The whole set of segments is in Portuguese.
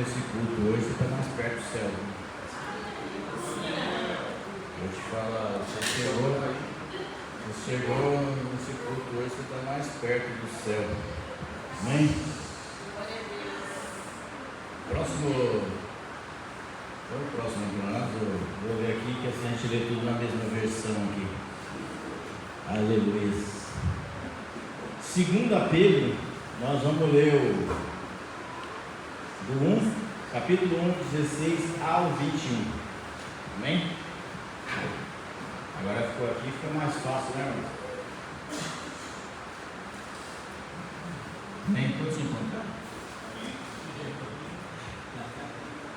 Esse culto hoje você está mais perto do céu. Vou te falar, você chegou nesse culto hoje, você está mais perto do céu. Amém? Próximo que nós vou ler aqui, que assim a gente lê tudo na mesma versão aqui. Aleluia. 2 Pedro, nós vamos ler capítulo 1, 16 ao 21. Amém? Agora ficou aqui, fica mais fácil, né, irmão? Nem todos se encontraram?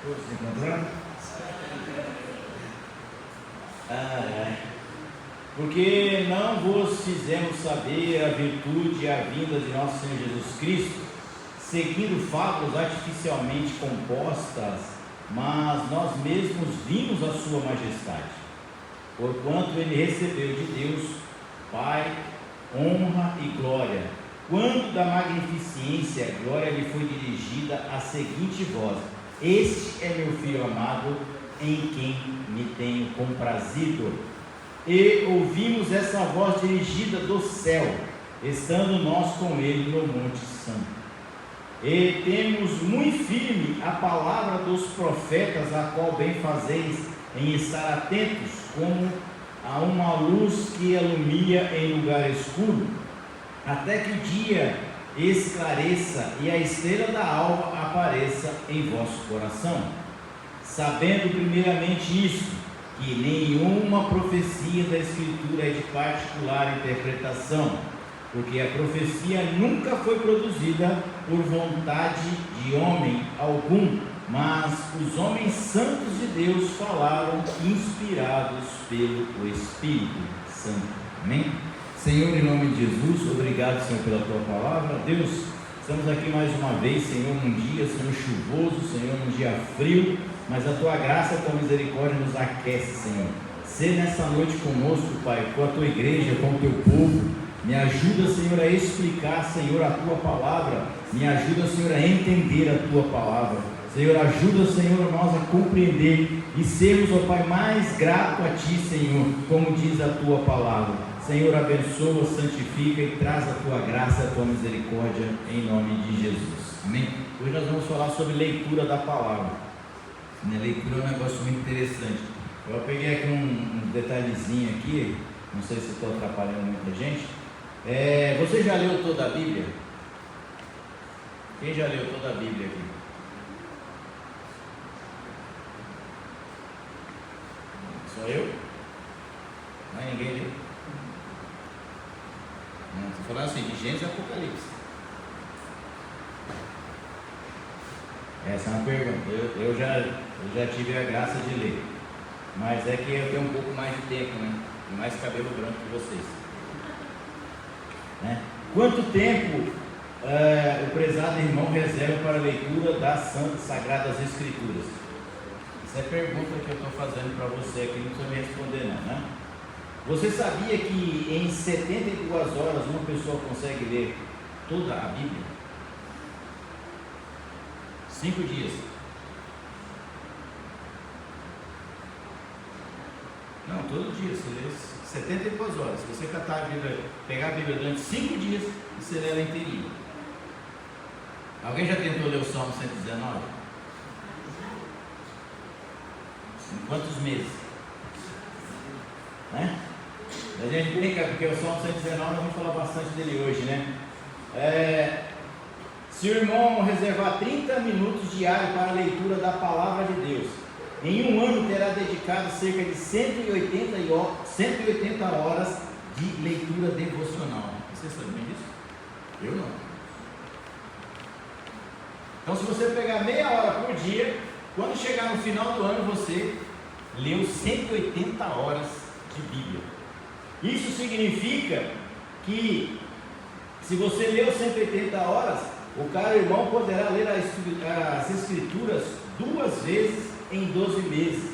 Todos se encontraram? Porque não vos fizemos saber a virtude e a vinda de nosso Senhor Jesus Cristo, seguindo fábulas artificialmente compostas, mas nós mesmos vimos a sua majestade, porquanto ele recebeu de Deus, Pai, honra e glória, quando da magnificência a glória lhe foi dirigida a seguinte voz: este é meu filho amado, em quem me tenho comprazido. E ouvimos essa voz dirigida do céu, estando nós com ele no Monte Santo. E temos muito firme a palavra dos profetas, a qual bem fazeis em estar atentos, como a uma luz que alumia em lugar escuro, até que o dia esclareça e a estrela da alva apareça em vosso coração. Sabendo primeiramente isto, que nenhuma profecia da Escritura é de particular interpretação, porque a profecia nunca foi produzida por vontade de homem algum, mas os homens santos de Deus falaram inspirados pelo Espírito Santo. Amém? Senhor, em nome de Jesus, obrigado, Senhor, pela Tua palavra. Deus, estamos aqui mais uma vez, Senhor, num dia, Senhor, chuvoso, Senhor, num dia frio, mas a Tua graça, a Tua misericórdia nos aquece, Senhor. Sê nessa noite conosco, Pai, com a Tua igreja, com o Teu povo. Me ajuda, Senhor, a explicar, Senhor, a Tua palavra. Me ajuda, Senhor, a entender a Tua palavra. Senhor, ajuda, Senhor, nós a compreender e sermos, ó Pai, mais grato a Ti, Senhor, como diz a Tua palavra. Senhor, abençoa, santifica e traz a Tua graça, a Tua misericórdia, em nome de Jesus. Amém? Hoje nós vamos falar sobre leitura da palavra. Leitura é um negócio muito interessante. Eu peguei aqui um detalhezinho aqui, não sei se estou atrapalhando muita gente. Você já leu toda a Bíblia? Quem já leu toda a Bíblia aqui? Só eu? Não, ninguém leu? Estou falando assim, de Gênesis e Apocalipse. Essa é uma pergunta. Eu já tive a graça de ler, mas é que eu tenho um pouco mais de tempo, né? E mais cabelo branco que vocês, né? Quanto tempo o prezado irmão reserva para a leitura das Sagradas Escrituras? Essa é a pergunta que eu estou fazendo para você aqui, não precisa me responder não, né? Você sabia que em 72 horas uma pessoa consegue ler toda a Bíblia? 5 dias. Não, todo dia você lê 72 horas. Se você catar a Bíblia, pegar a Bíblia durante 5 dias, você lê ela inteirinha. Alguém já tentou ler o Salmo 119? Em quantos meses? Né? A gente brinca, porque o Salmo 119 nós vamos falar bastante dele hoje, né? Se o irmão reservar 30 minutos diários para a leitura da palavra de Deus, em um ano terá dedicado cerca de 180 horas de leitura devocional. Você sabia disso? Eu não. Então, se você pegar meia hora por dia, quando chegar no final do ano, você leu 180 horas de Bíblia. Isso significa que, se você leu 180 horas, o caro irmão poderá ler as Escrituras 2 vezes em 12 meses.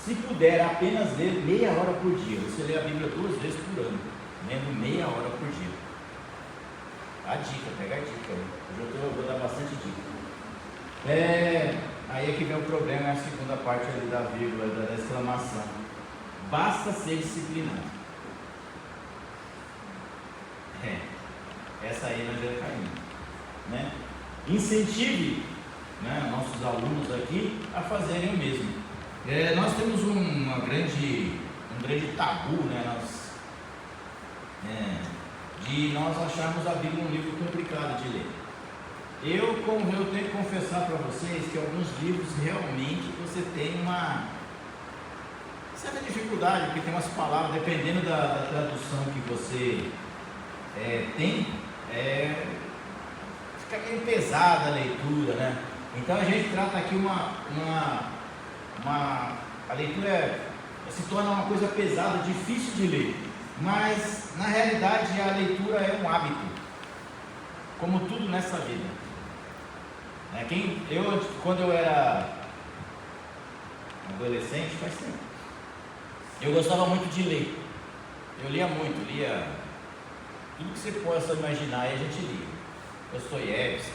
Se puder apenas ler meia hora por dia, você lê a Bíblia 2 vezes por ano, lendo meia hora por dia. A dica, pega a dica. Hoje eu vou dar bastante dica. Aí é que vem o problema, é a segunda parte ali da vírgula, da exclamação. Basta ser disciplinado. Essa aí nós já caímos, né? Incentive, né, nossos alunos aqui a fazerem o mesmo. Nós temos um grande tabu, né, de nós acharmos a Bíblia um livro complicado de ler. Eu tenho que confessar para vocês que alguns livros realmente você tem uma certa dificuldade, porque tem umas palavras, dependendo da tradução que você tem, fica meio pesada a leitura, né? Então a gente trata aqui a leitura se torna uma coisa pesada, difícil de ler, mas na realidade a leitura é um hábito, como tudo nessa vida. Quando eu era adolescente, faz tempo, eu gostava muito de ler. Eu lia muito, lia tudo que você possa imaginar, e a gente lia Dostoiévski,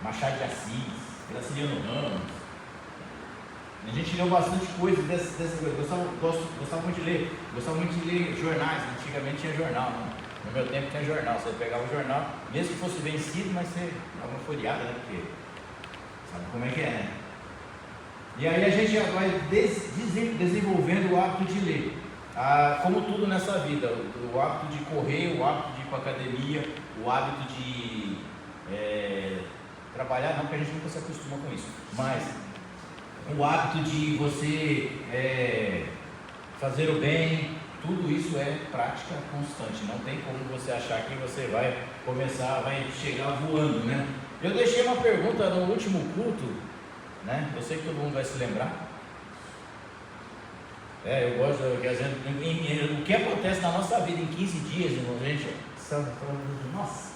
Machado de Assis, Graciliano Ramos. A gente leu bastante coisa dessas coisas. Gostava muito de ler. Gostava muito de ler jornais. Antigamente tinha jornal, né? No meu tempo tinha jornal. Você pegava o jornal, mesmo que fosse vencido, mas você dava uma folheada, né? Porque sabe como é que é, né? E aí a gente já vai desenvolvendo o hábito de ler. Como tudo nessa vida, o hábito de correr, o hábito de ir para a academia, o hábito de trabalhar, não, porque a gente nunca se acostuma com isso, mas o hábito de você fazer o bem, tudo isso é prática constante. Não tem como você achar que você vai chegar voando, né? Eu deixei uma pergunta no último culto, né? Eu sei que todo mundo vai se lembrar. Eu gosto o que acontece na nossa vida em 15 dias, irmão, gente, nossa,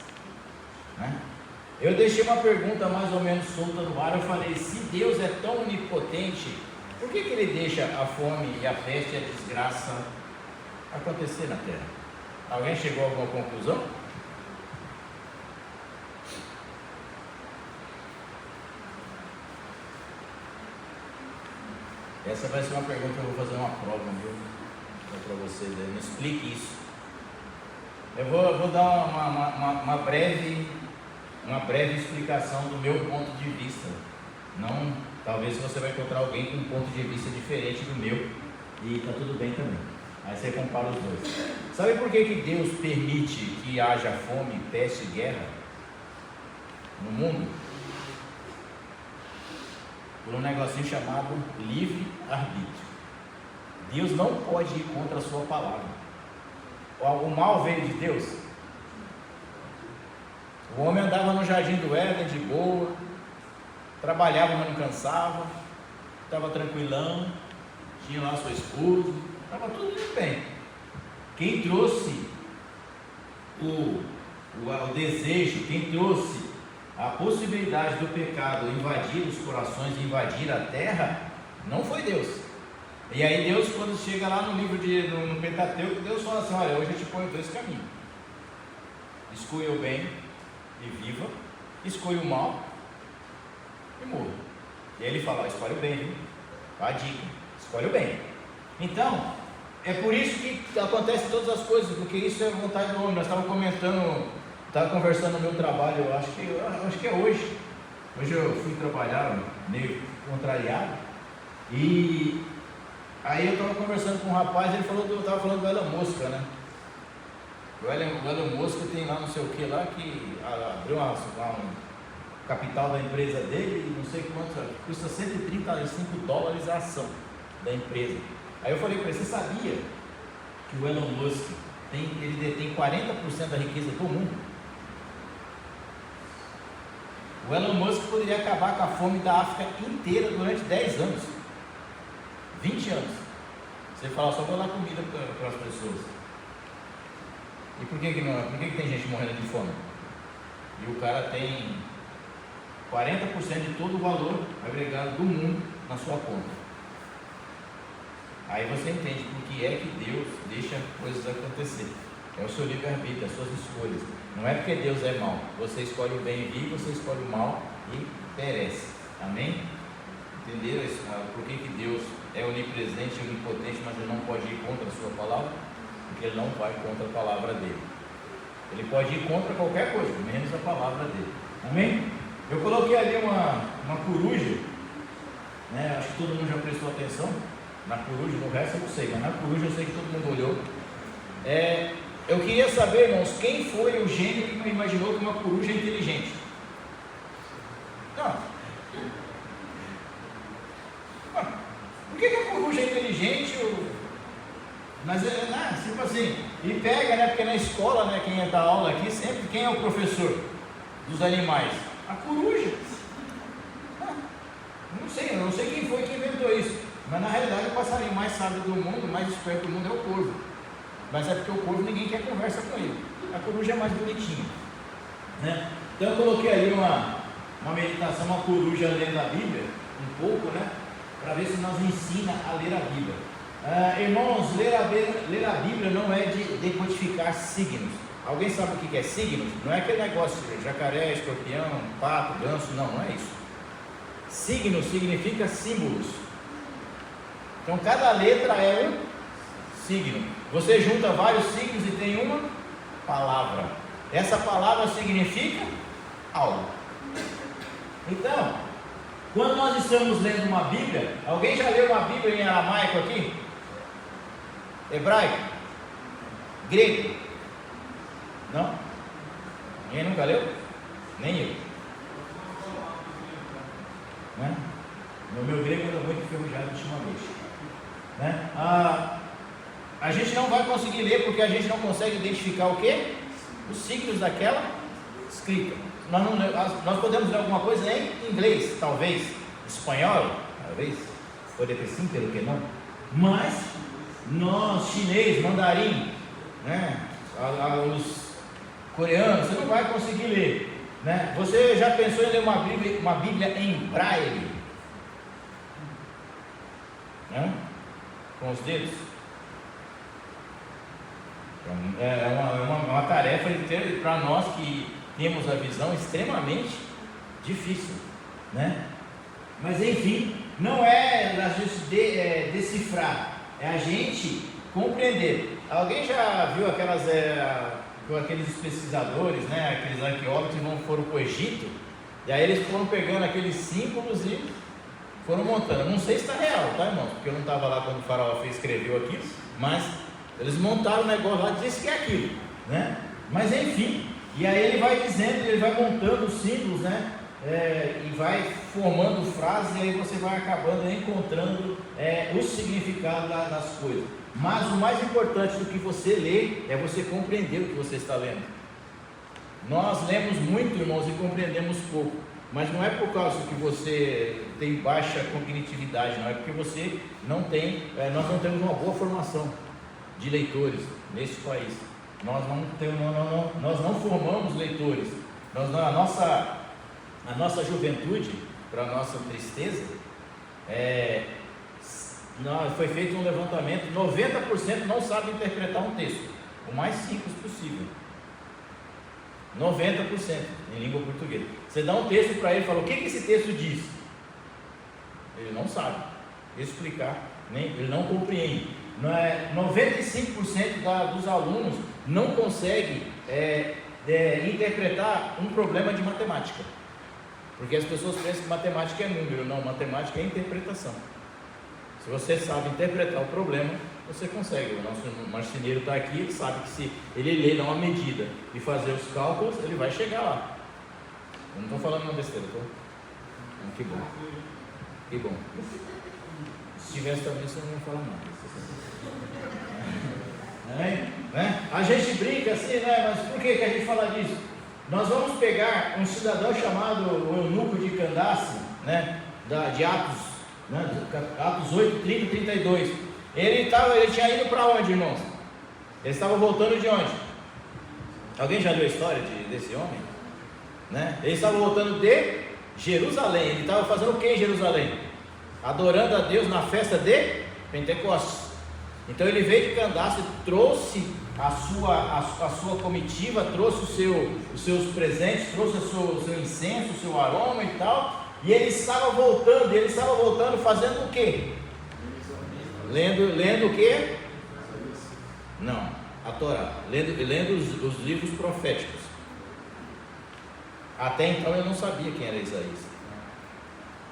né? Eu deixei uma pergunta mais ou menos solta no ar. Eu falei: se Deus é tão onipotente, por que Ele deixa a fome e a peste e a desgraça acontecer na terra? Alguém chegou a alguma conclusão? Essa vai ser uma pergunta que eu vou fazer uma prova, viu? Para vocês aí. Me explique isso. Eu vou dar uma breve explicação do meu ponto de vista. Não, talvez você vai encontrar alguém com um ponto de vista diferente do meu, e está tudo bem também. Aí você compara os dois. Sabe por que Deus permite que haja fome, peste e guerra no mundo? Por um negocinho chamado livre-arbítrio. Deus não pode ir contra a sua palavra. O mal veio de Deus. O homem andava no jardim do Éden de boa, trabalhava, mas não cansava, estava tranquilão, tinha lá sua esposa, estava tudo muito bem. Quem trouxe o desejo, quem trouxe a possibilidade do pecado invadir os corações, invadir a terra, não foi Deus. E aí Deus, quando chega lá no livro no Pentateuco, Deus fala assim: olha, hoje eu te ponho dois caminhos. Escolha o bem e viva, escolha o mal e morra. E aí ele fala: escolhe o bem, viu? A dica, escolhe o bem. Então, é por isso que acontecem todas as coisas, porque isso é vontade do homem. Nós estávamos conversando no meu trabalho, eu acho que é hoje. Hoje eu fui trabalhar meio contrariado, e aí eu estava conversando com um rapaz, ele estava falando do Elon Musk, né? O Elon Musk tem lá não sei o que lá, que abriu um capital da empresa dele, e não sei quanto, custa $135 a ação da empresa. Aí eu falei para ele: você sabia que o Elon Musk ele detém 40% da riqueza do mundo? O Elon Musk poderia acabar com a fome da África inteira durante 10 anos, 20 anos. Você fala: só vou dar comida para as pessoas. E por que não? Por que tem gente morrendo de fome? E o cara tem 40% de todo o valor agregado do mundo na sua conta. Aí você entende por que é que Deus deixa coisas acontecer. É o seu livre-arbítrio, as suas escolhas. Não é porque Deus é mau. Você escolhe o bem e vive, você escolhe o mal e perece. Amém? Entenderam por que Deus é onipresente e onipotente, mas Ele não pode ir contra a sua palavra? Porque Ele não vai contra a palavra dele. Ele pode ir contra qualquer coisa, menos a palavra dele. Amém? Eu coloquei ali uma coruja, né? Acho que todo mundo já prestou atenção na coruja, no resto eu não sei, mas na coruja eu sei que todo mundo olhou. Eu queria saber, irmãos, quem foi o gênio que imaginou que uma coruja é inteligente? Não. Por que a coruja é inteligente? Mas tipo assim, e pega, né? Porque na escola, né? Quem dá aula aqui, sempre quem é o professor dos animais? A coruja. Eu não sei quem foi que inventou isso, mas na realidade o passarinho mais sábio do mundo, mais esperto do mundo é o corvo. Mas é porque o corvo ninguém quer conversa com ele. A coruja é mais bonitinha, né? Então eu coloquei ali uma meditação, uma coruja lendo a Bíblia, um pouco, né? Para ver se nos ensina a ler a Bíblia. Irmãos, ler a Bíblia não é de decodificar signos. Alguém sabe o que é signos? Não é aquele negócio de jacaré, escorpião, pato, ganso, não é isso. Signo significa símbolos. Então cada letra é um signo. Você junta vários signos e tem uma palavra. Essa palavra significa algo. Então, quando nós estamos lendo uma Bíblia, alguém já leu uma Bíblia em aramaico aqui? Hebraico? Grego? Não? Ninguém nunca leu? Nem eu. Né? No meu grego anda muito enferrujado ultimamente. Né? A gente não vai conseguir ler porque a gente não consegue identificar o quê? Os signos daquela escrita. Nós podemos ler alguma coisa em inglês, talvez, espanhol, talvez, pode ter sim, pelo que não, mas nós, chinês, mandarim, né, os coreanos, você não vai conseguir ler, né? Você já pensou em ler uma Bíblia em braille? Né? Com os dedos? É uma tarefa para nós que temos a visão extremamente difícil, né? Mas enfim, não é a gente decifrar, é a gente compreender. Alguém já viu aqueles pesquisadores, né? Aqueles arqueólogos que foram para o Egito, e aí eles foram pegando aqueles símbolos e foram montando. Não sei se está real, tá, irmão? Porque eu não estava lá quando o faraó escreveu aquilo, mas eles montaram o negócio lá e disse que é aquilo, né? Mas enfim, e aí ele vai dizendo, ele vai montando os símbolos, né? E vai formando frases, e aí você vai acabando encontrando o significado das coisas. Mas o mais importante do que você lê é você compreender o que você está lendo. Nós lemos muito, irmãos, e compreendemos pouco, mas não é por causa que você tem baixa cognitividade, não é porque você não tem, nós não temos uma boa formação de leitores neste país. Nós não formamos leitores. A nossa juventude, para nossa tristeza, foi feito um levantamento, 90% não sabe interpretar um texto, o mais simples possível. 90% em língua portuguesa. Você dá um texto para ele e fala: o que esse texto diz? Ele não sabe explicar, ele não compreende. 95% dos alunos não consegue interpretar um problema de matemática, porque as pessoas pensam que matemática é número. Não, matemática é interpretação. Se você sabe interpretar o problema, você consegue. O nosso marceneiro está aqui, ele sabe que se ele ler uma medida e fazer os cálculos, ele vai chegar lá. Eu não estou falando uma besteira, tô? Que bom. Que bom. Se tivesse também, você não ia falar nada. A gente brinca assim, né? Mas por que a gente fala disso? Nós vamos pegar um cidadão chamado Eunuco de Candace, né? De Atos, né? Atos 8, 30 e 32. Ele tinha ido para onde, irmãos? Ele estava voltando de onde? Alguém já leu a história desse homem? Né? Ele estava voltando de Jerusalém. Ele estava fazendo o que em Jerusalém? Adorando a Deus na festa de Pentecostes. Então ele veio de Candace, trouxe a sua comitiva, trouxe os seus presentes, trouxe o seu incenso, o seu aroma e tal, e ele estava voltando fazendo o quê? Lendo o quê? Não, a Torá, lendo os livros proféticos. Até então eu não sabia quem era Isaías.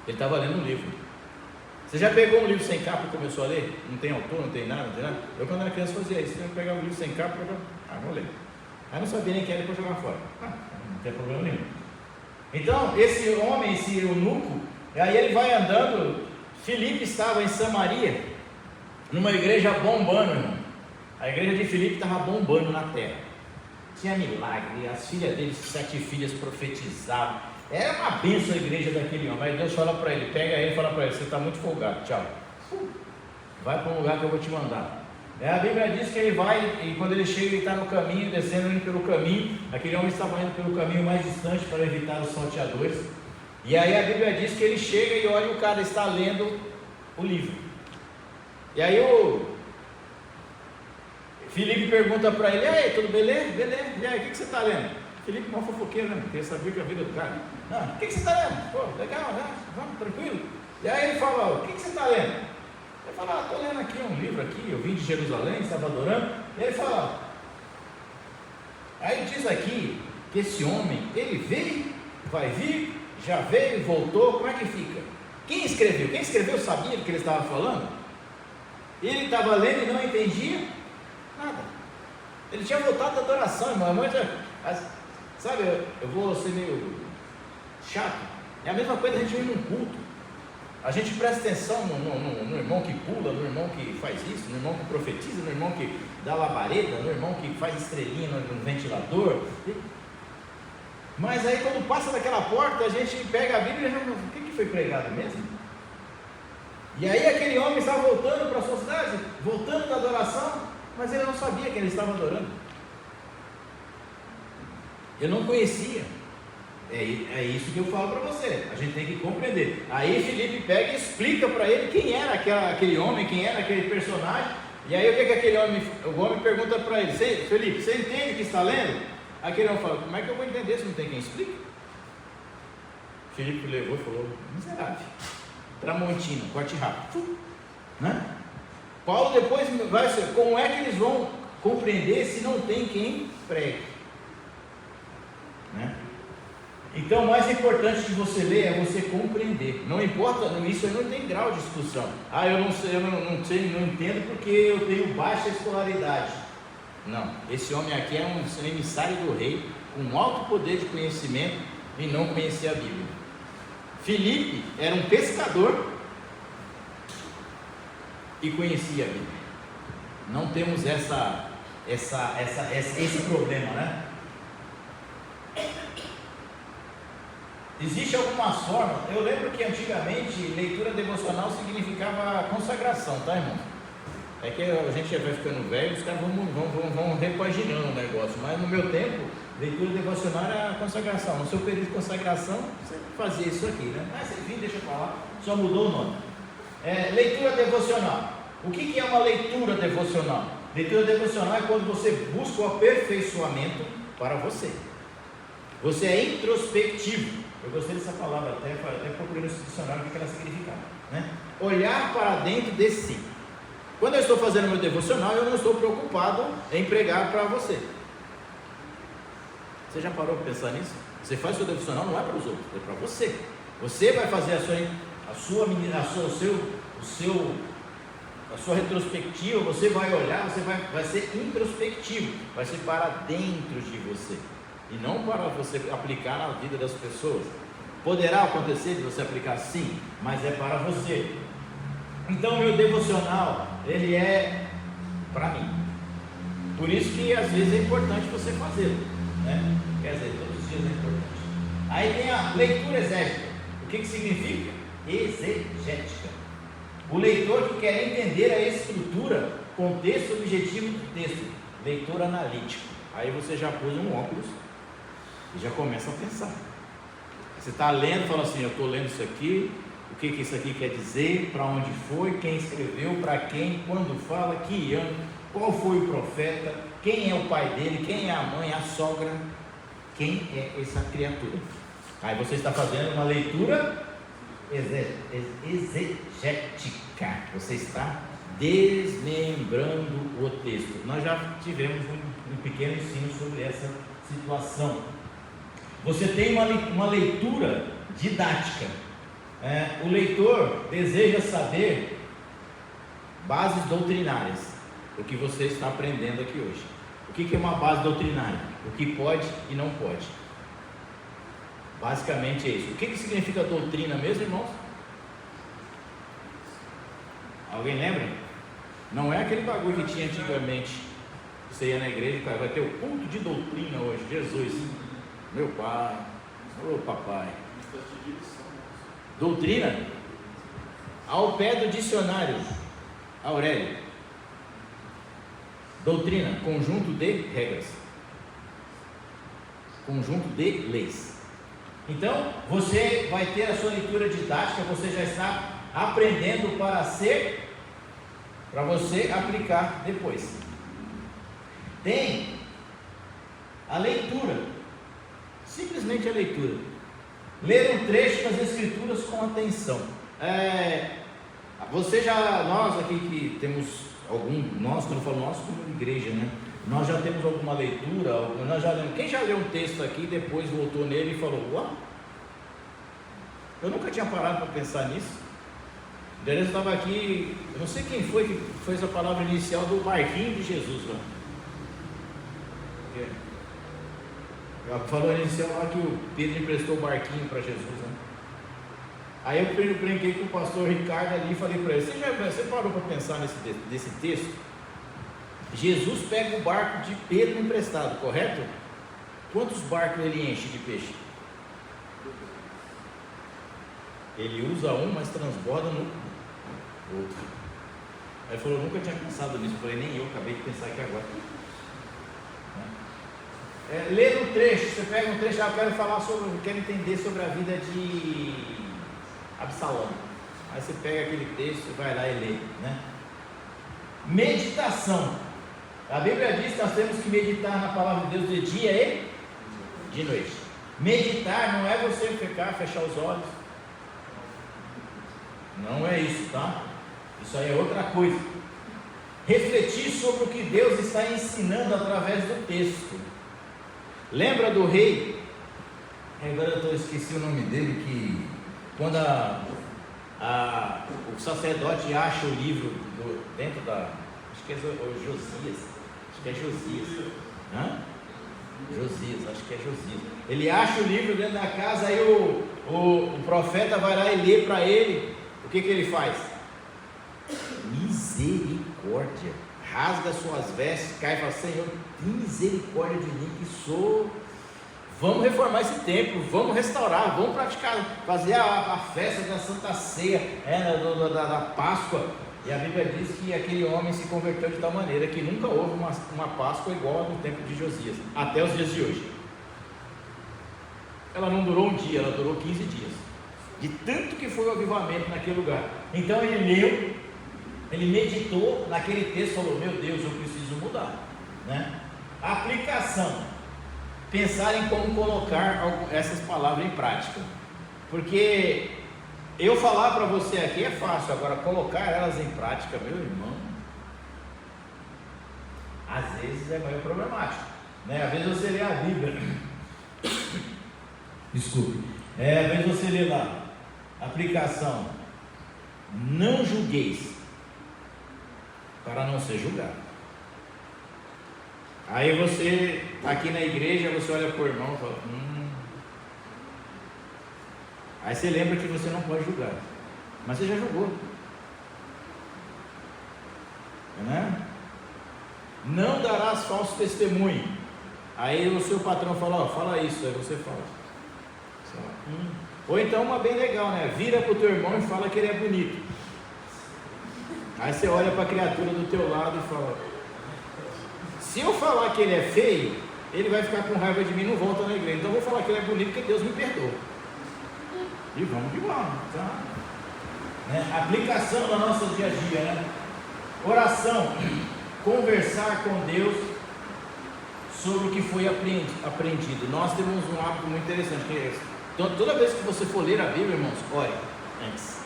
Ele estava lendo um livro. Você já pegou um livro sem capa e começou a ler? Não tem autor, não tem nada. Eu quando era criança fazia isso. Eu pegava um livro sem capa e vou ler. Aí não sabia nem quem era, depois jogar fora. Não tem problema nenhum. Então, esse homem, esse eunuco, aí ele vai andando. Filipe estava em Samaria, numa igreja bombando, irmão. A igreja de Filipe estava bombando na terra. Tinha milagre, as filhas dele, 7 filhas profetizavam. Era uma bênção a igreja daquele homem. Aí Deus fala para ele, pega ele e fala para ele: você está muito folgado, tchau. Vai para um lugar que eu vou te mandar. A Bíblia diz que ele vai, e quando ele chega, ele está no caminho, descendo, indo pelo caminho. Aquele homem estava indo pelo caminho mais distante para evitar os salteadores. E aí a Bíblia diz que ele chega e olha, o cara está lendo o livro. E aí o Filipe pergunta para ele: e aí, tudo beleza? Beleza. E aí, o que você está lendo? Filipe, mal fofoqueiro, né? Queria saber que a vida do cara. Não, o que você está lendo? Pô, legal, né? Vamos, tranquilo. E aí ele fala: o que você está lendo? Ele fala: estou lendo aqui um livro aqui, eu vim de Jerusalém, estava adorando. E ele fala, aí diz aqui que esse homem, ele veio, vai vir, já veio, voltou, como é que fica? Quem escreveu? Quem escreveu sabia do que ele estava falando? Ele estava lendo e não entendia nada. Ele tinha voltado da adoração, irmão. Sabe, eu vou ser meio chato. É a mesma coisa a gente ir num culto. A gente presta atenção no irmão que pula, no irmão que faz isso, no irmão que profetiza, no irmão que dá labareda, no irmão que faz estrelinha no ventilador. Mas aí quando passa daquela porta, a gente pega a Bíblia e já, o que foi pregado mesmo? E aí aquele homem estava voltando para a sua cidade, voltando da adoração, mas ele não sabia que ele estava adorando. Eu não conhecia. É isso que eu falo para você. A gente tem que compreender. Aí Filipe pega e explica para ele quem era aquele homem, quem era aquele personagem. E aí o que aquele homem, o homem pergunta para ele: Filipe, você entende o que está lendo? Aquele homem fala: como é que eu vou entender se não tem quem explique? Filipe levou e falou: miserável, Tramontina, corte rápido, né? Paulo depois vai ser: como é que eles vão compreender se não tem quem pregue? Né? Então, o mais importante de você ler é você compreender. Não importa, isso aí não tem grau de discussão. Eu não sei, não entendo porque eu tenho baixa escolaridade. Não, esse homem aqui é um emissário do rei, com alto poder de conhecimento, e não conhecia a Bíblia. Filipe era um pescador e conhecia a Bíblia. Não temos esse problema, né? Existem algumas formas. Eu lembro que antigamente leitura devocional significava consagração, tá, irmão? É que a gente vai ficando velho, os caras vão repaginando o negócio. Mas no meu tempo, leitura devocional era consagração. No seu período de consagração, você fazia isso aqui, né? Mas enfim, deixa eu falar, só mudou o nome. Leitura devocional. O que é uma leitura devocional? Leitura devocional é quando você busca o aperfeiçoamento para você. Você é introspectivo. Eu gostei dessa palavra, até procurei no dicionário o que ela significava, né? Olhar para dentro de si. Quando eu estou fazendo meu devocional, eu não estou preocupado em pregar para você. Você já parou para pensar nisso? Você faz seu devocional, não é para os outros, é para você. Você vai fazer a sua retrospectiva, você vai olhar, você vai ser introspectivo, vai ser para dentro de você. E não para você aplicar na vida das pessoas. Poderá acontecer de você aplicar, sim, mas é para você. Então meu devocional, ele é para mim. Por isso que às vezes é importante você fazê-lo, né? Quer dizer, todos os dias é importante. Aí tem a leitura exégeta. O que significa? Exegética. O leitor que quer entender a estrutura, contexto, objetivo do texto. Leitor analítico. Aí você já pôs um óculos e já começa a pensar. Você está lendo, fala assim: eu estou lendo isso aqui, o que isso aqui quer dizer, para onde foi, quem escreveu, para quem, quando fala, que ano, qual foi o profeta, quem é o pai dele, quem é a mãe, a sogra, quem é essa criatura. Aí você está fazendo uma leitura exegética, você está desmembrando o texto. Nós já tivemos um pequeno ensino sobre essa situação. Você tem uma leitura didática. O leitor deseja saber bases doutrinárias, o que você está aprendendo aqui hoje. O que é uma base doutrinária? O que pode e não pode. Basicamente é isso. O que significa doutrina mesmo, irmãos? Alguém lembra? Não é aquele bagulho que tinha antigamente. Você ia na igreja e vai ter o culto de doutrina hoje. Jesus, meu pai, ô papai. Doutrina? Ao pé do dicionário, Aurélio. Doutrina, conjunto de regras, conjunto de leis. Então, você vai ter a sua leitura didática, você já está aprendendo para você aplicar depois. Tem a leitura, simplesmente a leitura. Ler um trecho das Escrituras com atenção. Nós aqui que temos nós, quando eu falo nós, como igreja, né? Nós já temos alguma leitura, quem já leu um texto aqui, depois voltou nele e falou, uau, eu nunca tinha parado para pensar nisso. Eu estava aqui, eu não sei quem foi que fez a palavra inicial do barquinho de Jesus lá. Falou inicial lá que o Pedro emprestou o barquinho para Jesus, né? Aí eu brinquei com o pastor Ricardo ali e falei para ele, você parou para pensar nesse texto? Jesus pega o barco de Pedro emprestado, correto? Quantos barcos ele enche de peixe? Ele usa um, mas transborda no outro. Aí ele falou, eu nunca tinha pensado nisso. Eu falei, nem eu, acabei de pensar aqui agora. Ler um trecho, você pega um trecho, eu quero entender sobre a vida de Absalão. Aí você pega aquele texto e vai lá e lê, né? Meditação. A Bíblia diz que nós temos que meditar na palavra de Deus de dia e de noite. Meditar não é você fechar os olhos. Não é isso, tá? Isso aí é outra coisa. Refletir sobre o que Deus está ensinando através do texto. Lembra do rei? Agora eu esqueci o nome dele, que quando o sacerdote acha o livro dentro da... Acho que é Josias. Acho que é Josias. Josias, acho que é Josias. Ele acha o livro dentro da casa, aí o profeta vai lá e lê para ele. O que ele faz? Misericórdia. Rasga suas vestes, cai e fala, Senhor, tem misericórdia de mim que sou. Vamos reformar esse templo, vamos restaurar, vamos praticar, fazer a festa da Santa Ceia, da Páscoa. E a Bíblia diz que aquele homem se converteu de tal maneira que nunca houve uma Páscoa igual no tempo de Josias, até os dias de hoje. Ela não durou um dia, ela durou 15 dias, de tanto que foi o avivamento naquele lugar. Então ele leu, ele meditou naquele texto, falou, meu Deus, eu preciso mudar, né? A aplicação, pensar em como colocar essas palavras em prática, porque eu falar para você aqui é fácil, agora colocar elas em prática, meu irmão, às vezes é meio problemático, né? Às vezes você lê a Bíblia, desculpe, às vezes você lê lá, aplicação, não julgueis, para não ser julgado. Aí você, aqui na igreja, você olha para o irmão e fala, Aí você lembra que você não pode julgar, mas você já julgou, né? Não darás falso testemunho. Aí o seu patrão fala, fala isso, aí você fala. Ou então uma bem legal, né? Vira para o teu irmão e fala que ele é bonito. Aí você olha para a criatura do teu lado e fala, se eu falar que ele é feio, ele vai ficar com raiva de mim e não volta na igreja. Então eu vou falar que ele é bonito, porque Deus me perdoa. E vamos de volta, tá? Aplicação no nosso dia a dia, né? Oração, conversar com Deus sobre o que foi aprendido. Nós temos um hábito muito interessante, que é esse. Então, toda vez que você for ler a Bíblia, irmãos, ore antes.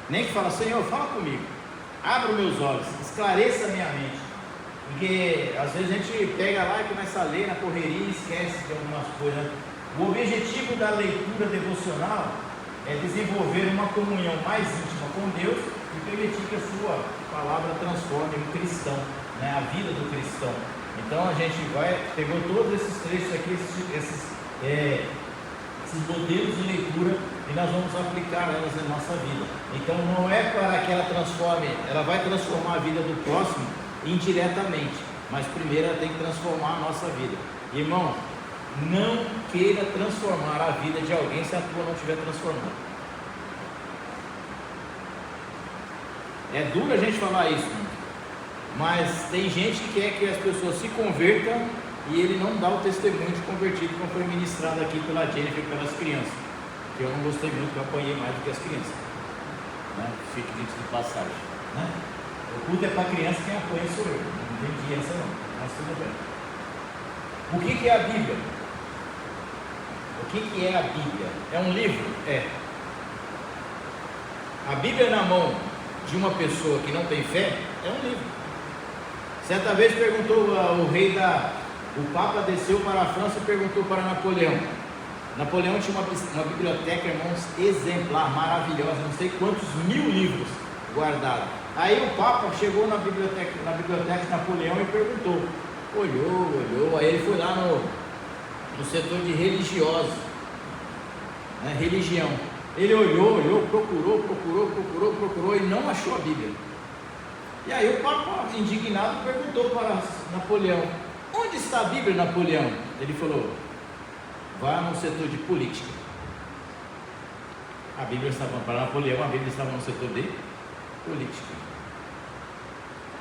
Nem que fala, Senhor, fala comigo, abra os meus olhos, esclareça a minha mente. Porque às vezes a gente pega lá e começa a ler na correria e esquece de algumas coisas. O objetivo da leitura devocional é desenvolver uma comunhão mais íntima com Deus e permitir que a sua palavra transforme o cristão, né, a vida do cristão. Então a gente pegou todos esses trechos aqui, esses modelos de leitura, e nós vamos aplicar elas na nossa vida. Então não é para que ela transforme, ela vai transformar a vida do próximo indiretamente, mas primeiro ela tem que transformar a nossa vida. Irmão, não queira transformar a vida de alguém se a tua não estiver transformada. É duro a gente falar isso, mas tem gente que quer que as pessoas se convertam e ele não dá o testemunho de convertido, como foi ministrado aqui pela Jennifer e pelas crianças, que eu não gostei muito, que eu apanhei mais do que as crianças, né? Fique dito de passagem, né? O culto é para criança, quem apanha sou eu, não entendi essa não, mas tudo bem. O que é a Bíblia? O que é a Bíblia? É um livro? É. A Bíblia na mão de uma pessoa que não tem fé é um livro. Certa vez perguntou o Papa desceu para a França e perguntou para Napoleão. Napoleão tinha uma biblioteca, irmãos, exemplar, maravilhosa, não sei quantos mil livros guardados. Aí o Papa chegou na biblioteca de Napoleão e perguntou, olhou, aí ele foi lá no setor de religiosos, né, religião. Ele olhou, procurou e não achou a Bíblia. E aí o Papa, indignado, perguntou para Napoleão, onde está a Bíblia, Napoleão? Ele falou, vá no setor de política. A Bíblia estava para Napoleão, a Bíblia estava no setor de política,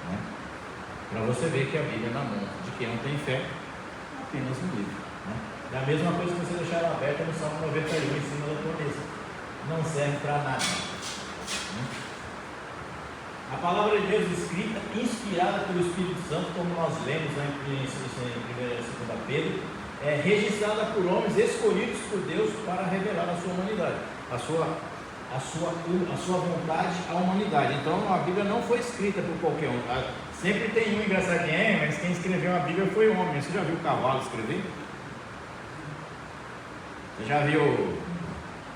né? Para você ver que a Bíblia na mão de quem não tem fé, apenas um livro, né? É a mesma coisa que você deixar ela aberta no Salmo 91 em cima da tua mesa, não serve para nada, né? A palavra de Deus escrita, inspirada pelo Espírito Santo, como nós lemos em 1 e 2 Pedro, é registrada por homens escolhidos por Deus para revelar a sua humanidade, a sua vontade à humanidade. Então a Bíblia não foi escrita por qualquer um. Sempre tem um engraçado quem mas quem escreveu a Bíblia foi um homem. Você já viu o cavalo escrever? Você já viu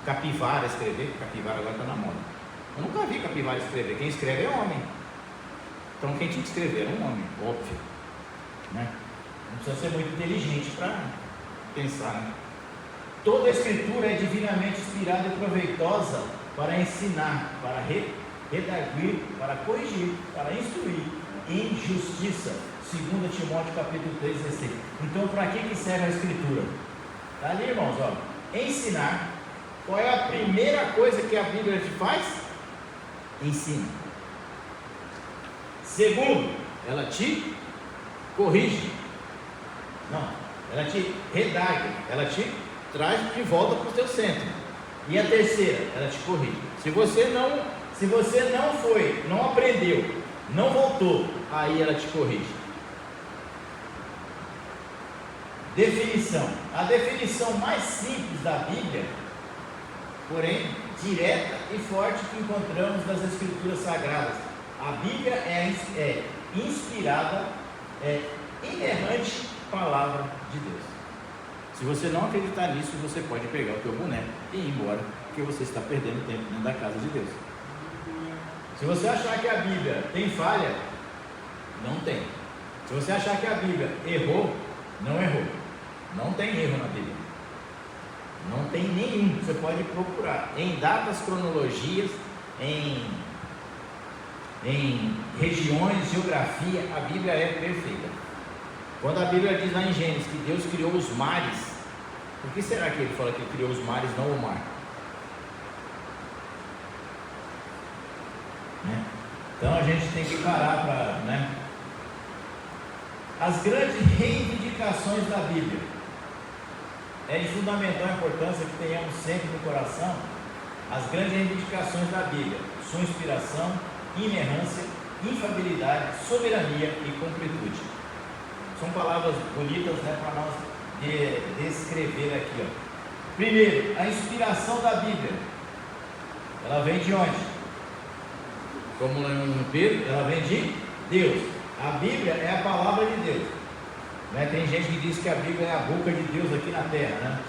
capivara escrever? Capivara agora está na moda. Eu nunca vi capivara escrever. Quem escreve é homem. Então quem tinha que escrever era um homem, óbvio, né? Não precisa ser muito inteligente para pensar, né? Toda a escritura é divinamente inspirada e proveitosa para ensinar, para redarguir, para corrigir, para instruir em justiça. 2 Timóteo capítulo 3, 16. Então para que serve a escritura? Está ali, irmãos, ó. Ensinar. Qual é a primeira coisa que a Bíblia te faz? Ensina. Segundo, ela te corrige. Não, ela te redargue, ela te traz de volta para o teu centro. E a terceira, ela te corrige. Se você não foi, não aprendeu, não voltou, aí ela te corrige. Definição. A definição mais simples da Bíblia, porém direta e forte, que encontramos nas Escrituras Sagradas. A Bíblia é inspirada, é inerrante palavra de Deus. Se você não acreditar nisso, você pode pegar o teu boneco e ir embora, porque você está perdendo tempo dentro da casa de Deus. Se você achar que a Bíblia tem falha, não tem. Se você achar que a Bíblia errou, não errou. Não tem erro na Bíblia. Não tem nenhum. Você pode procurar em datas, cronologias, em regiões, geografia, a Bíblia é perfeita. Quando a Bíblia diz lá em Gênesis que Deus criou os mares, por que será que ele fala que criou os mares, não o mar? Né? Então a gente tem que parar para, né? As grandes reivindicações da Bíblia. É de fundamental importância que tenhamos sempre no coração as grandes reivindicações da Bíblia: sua inspiração, inerrância, infabilidade, soberania e completude. são palavras bonitas, né, para nós descrever aqui, ó. Primeiro, a inspiração da Bíblia, ela vem de onde? Como no Pedro, ela vem de Deus. A Bíblia é a palavra de Deus, né? Tem gente que diz que a Bíblia é a boca de Deus aqui na terra, né?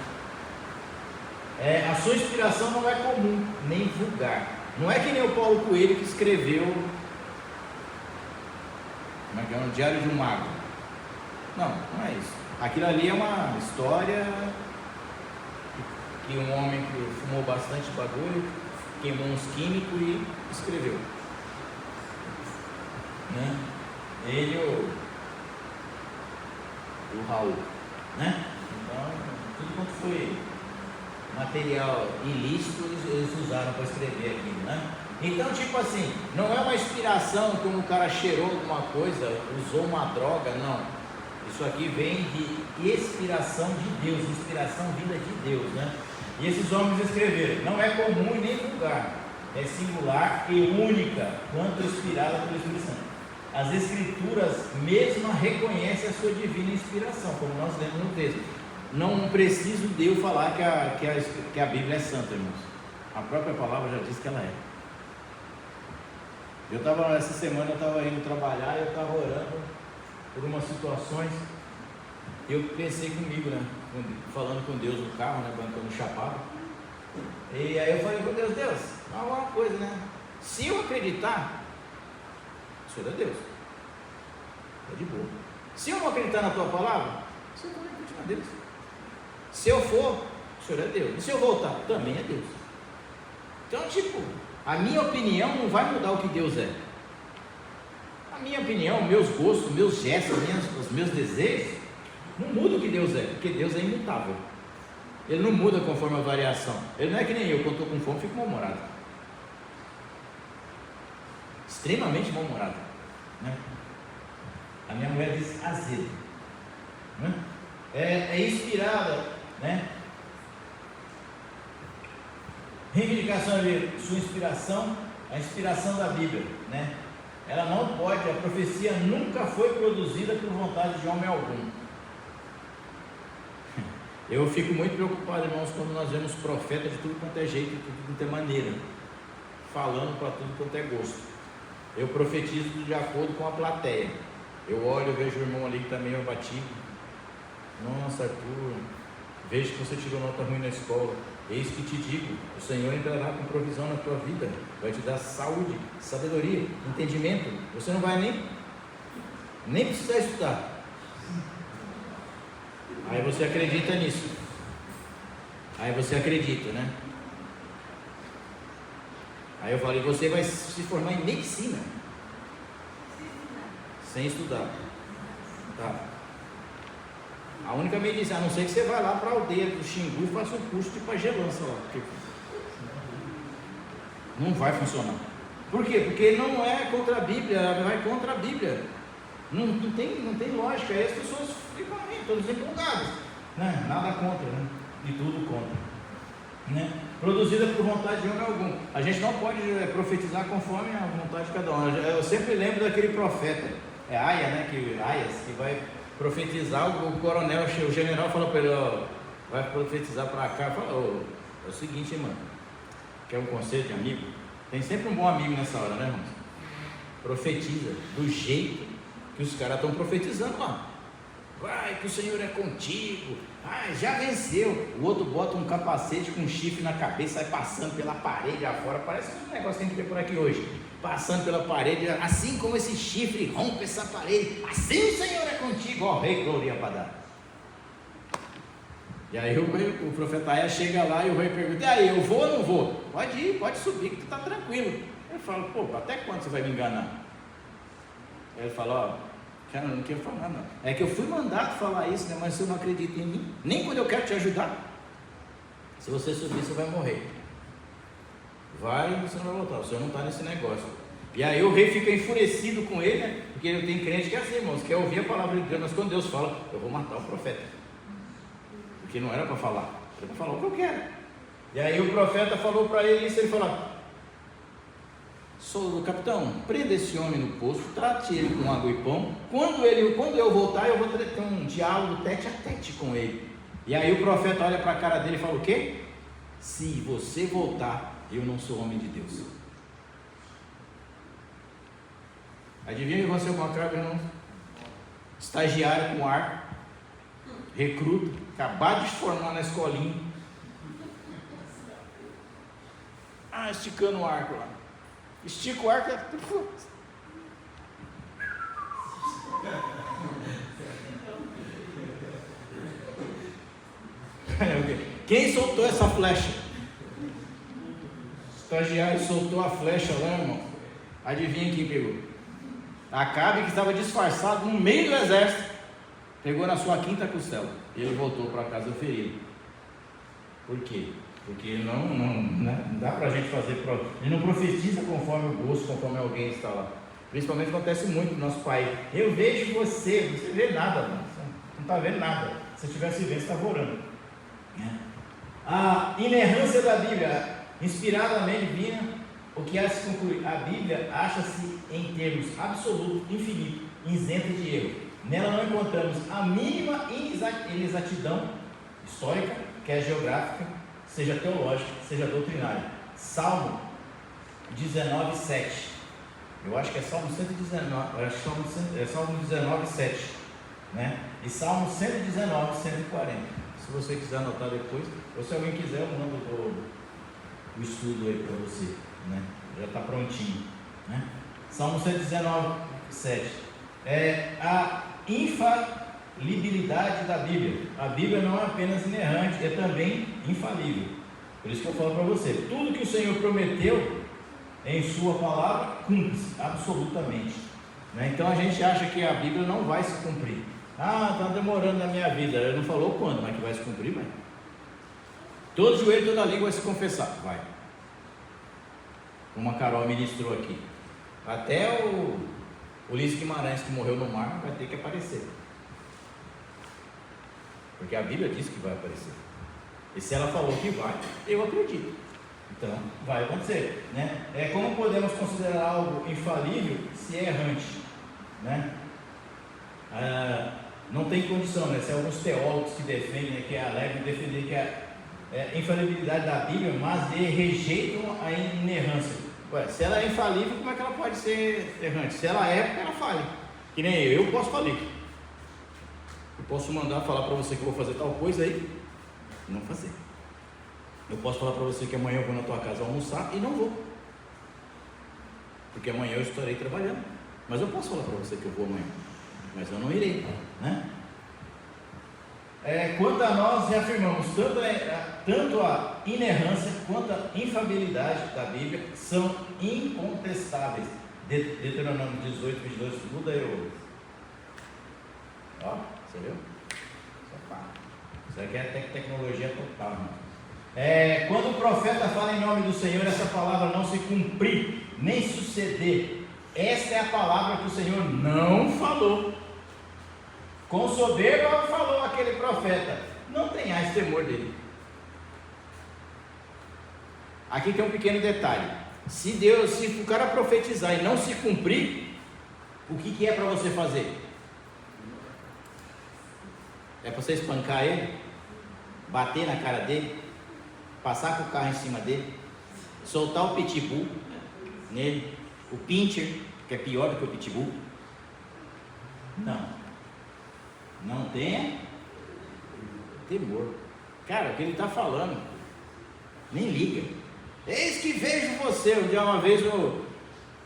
A sua inspiração não é comum, nem vulgar. Não é que nem o Paulo Coelho que escreveu, como é que é, o Diário de um Mago. Não, não é isso. Aquilo ali é uma história que um homem que fumou bastante bagulho, queimou uns químicos e escreveu, né? Ele o Raul, né? Então, tudo quanto foi material ilícito eles usaram para escrever aquilo, né? Então, tipo assim, não é uma inspiração como o cara cheirou alguma coisa, usou uma droga, não. Isso aqui vem de inspiração de Deus, inspiração vinda de Deus, né? E esses homens escreveram, não é comum e nem vulgar, é singular e única, quanto inspirada pelo Espírito Santo. As Escrituras mesma reconhecem a sua divina inspiração, como nós lemos no texto. Não preciso de eu falar que a Bíblia é santa, irmãos. A própria palavra já diz que ela é. Essa semana eu estava indo trabalhar e eu estava orando por umas situações. Eu pensei comigo, né? Falando com Deus no carro, né? Bancando chapado. E aí eu falei com Deus, alguma coisa, né? Se eu acreditar, o Senhor é Deus. É de boa. Se eu não acreditar na tua palavra, o Senhor também continua Deus. Se eu for, o Senhor é Deus. E se eu voltar, também é Deus. Então, tipo, a minha opinião não vai mudar o que Deus é. A minha opinião, meus gostos, meus gestos, os meus desejos, não muda o que Deus é, porque Deus é imutável. Ele não muda conforme a variação. Ele não é que nem eu, quando estou com fome, fico mal-humorado. Extremamente mal-humorado, né? A minha mulher diz azedo, né? É inspirada, né? Reivindicação de sua inspiração, a inspiração da Bíblia, né? Ela não pode, a profecia nunca foi produzida por vontade de homem algum. Eu fico muito preocupado, irmãos, quando nós vemos profeta de tudo quanto é jeito, de tudo quanto é maneira, falando para tudo quanto é gosto. Eu profetizo de acordo com a plateia. Eu olho, eu vejo o irmão ali que está meio abatido. Nossa, Arthur, vejo que você tirou nota ruim na escola. Eis que te digo, o Senhor entrará com provisão na tua vida, vai te dar saúde, sabedoria, entendimento. Você não vai nem precisar estudar. Aí você acredita nisso. Aí você acredita, né? Aí eu falei, você vai se formar em medicina sem estudar. Tá. A única medicina, a não ser que você vá lá para a aldeia do Xingu e faça um curso de pagelança lá. Não vai funcionar. Por quê? Porque não é contra a Bíblia, vai contra a Bíblia. Não tem lógica. Aí as pessoas ficam todas empolgadas, né? Nada contra, né? E tudo contra, né? Produzida por vontade de homem algum. A gente não pode profetizar conforme a vontade de cada um. Eu sempre lembro daquele profeta, Aia, né? Aias, que vai profetizar. O coronel, o general falou para ele, ó, vai profetizar para cá. Falou, é o seguinte, mano, quer um conselho de amigo? Tem sempre um bom amigo nessa hora, né, irmãos? Profetiza do jeito que os caras estão profetizando lá. Vai que o Senhor é contigo. Já venceu. O outro bota um capacete com um chifre na cabeça, sai passando pela parede afora. Parece um negócio que a gente vê por aqui hoje. Passando pela parede, assim como esse chifre rompe essa parede, assim o Senhor é contigo, ó rei, glória para dar. E aí o profeta Aia chega lá e o rei pergunta, e aí, eu vou ou não vou? Pode ir, pode subir, que tu está tranquilo. Ele fala, pô, até quando você vai me enganar? Ele fala, ó, cara, eu não quero falar não. É que eu fui mandado falar isso, né? Mas você não acredita em mim, nem quando eu quero te ajudar. Se você subir, você vai morrer. Vai e você não vai voltar, o senhor não está nesse negócio. E aí o rei fica enfurecido com ele, né? Porque ele tem crente que é assim, irmãos, quer ouvir a palavra de Deus, mas quando Deus fala, eu vou matar o profeta. Porque não era para falar, era para falar o que eu quero. E aí o profeta falou para ele isso, ele falou, capitão, prenda esse homem no posto, trate ele com água e pão. Quando eu voltar, eu vou ter um diálogo tete a tete com ele. E aí o profeta olha para a cara dele e fala o quê? Se você voltar, eu não sou homem de Deus. Adivinha o que aconteceu com a cara, irmão? Estagiário com arco, recruta, acabado de se formar na escolinha. Esticando o arco lá. Estica o arco. Quem soltou essa flecha? O estagiário soltou a flecha lá, irmão. Adivinha quem pegou? Acabe, que estava disfarçado no meio do exército, pegou na sua quinta costela. Ele voltou para casa ferido. Por quê? Porque não dá para a gente fazer. Ele não profetiza conforme o gosto, conforme alguém está lá. Principalmente acontece muito no nosso país. Eu vejo você vê nada, mano. Você não está vendo nada. Se você estivesse vendo, você estava orando. A inerrância da Bíblia, inspiradamente divina, o que há de se concluir? A Bíblia acha-se em termos absolutos, infinito, isenta de erro. Nela não encontramos a mínima inexatidão histórica, quer geográfica, seja teológica, seja doutrinária. Salmo 19:7. Eu acho que é Salmo 119, Salmo 19:7, né? E Salmo 119, 140. Se você quiser anotar depois, ou se alguém quiser, eu mando o estudo aí para você, né? Já está prontinho, né? Salmo 119:7. A infalibilidade da Bíblia. A Bíblia não é apenas inerrante, é também infalível. Por isso que eu falo para você, tudo que o Senhor prometeu em sua palavra, cumpre-se absolutamente, né? Então a gente acha que a Bíblia não vai se cumprir. Está demorando na minha vida. Ele não falou quando, mas que vai se cumprir, vai. Todo joelho, toda língua vai se confessar, vai. Como a Carol ministrou aqui. Até o Ulisses Guimarães, que morreu no mar, vai ter que aparecer. Porque a Bíblia diz que vai aparecer. E se ela falou que vai, eu acredito. Então, vai acontecer, né? Como podemos considerar algo infalível se é errante, né? Não tem condição, né? Se alguns teólogos que defendem, que alegam defender que a infalibilidade da Bíblia, mas rejeitam a inerrância. Ué, se ela é infalível, como é que ela pode ser errante? Se ela é, porque ela falha. Que nem eu posso falir. Eu posso mandar falar para você que eu vou fazer tal coisa aí, não fazer. Eu posso falar para você que amanhã eu vou na tua casa almoçar e não vou. Porque amanhã eu estarei trabalhando. Mas eu posso falar para você que eu vou amanhã, mas eu não irei, né? Quanto a nós, reafirmamos, tanto a inerrância quanto a infalibilidade da Bíblia são incontestáveis. Deuteronômio 18, 22, muda aí, ó, você viu? Isso aqui é tecnologia total, né? Quando o profeta fala em nome do Senhor, essa palavra não se cumprir, nem suceder. Esta é a palavra que o Senhor não falou. Com soberba falou aquele profeta: não tenhais temor dele. Aqui tem um pequeno detalhe: se o cara profetizar e não se cumprir, o que é para você fazer? É para você espancar ele, bater na cara dele, passar com o carro em cima dele, soltar o pitbull nele, o pincher, que é pior do que o pitbull? Não tenha temor. Cara, o que ele está falando, nem liga. Eis que vejo você. Uma vez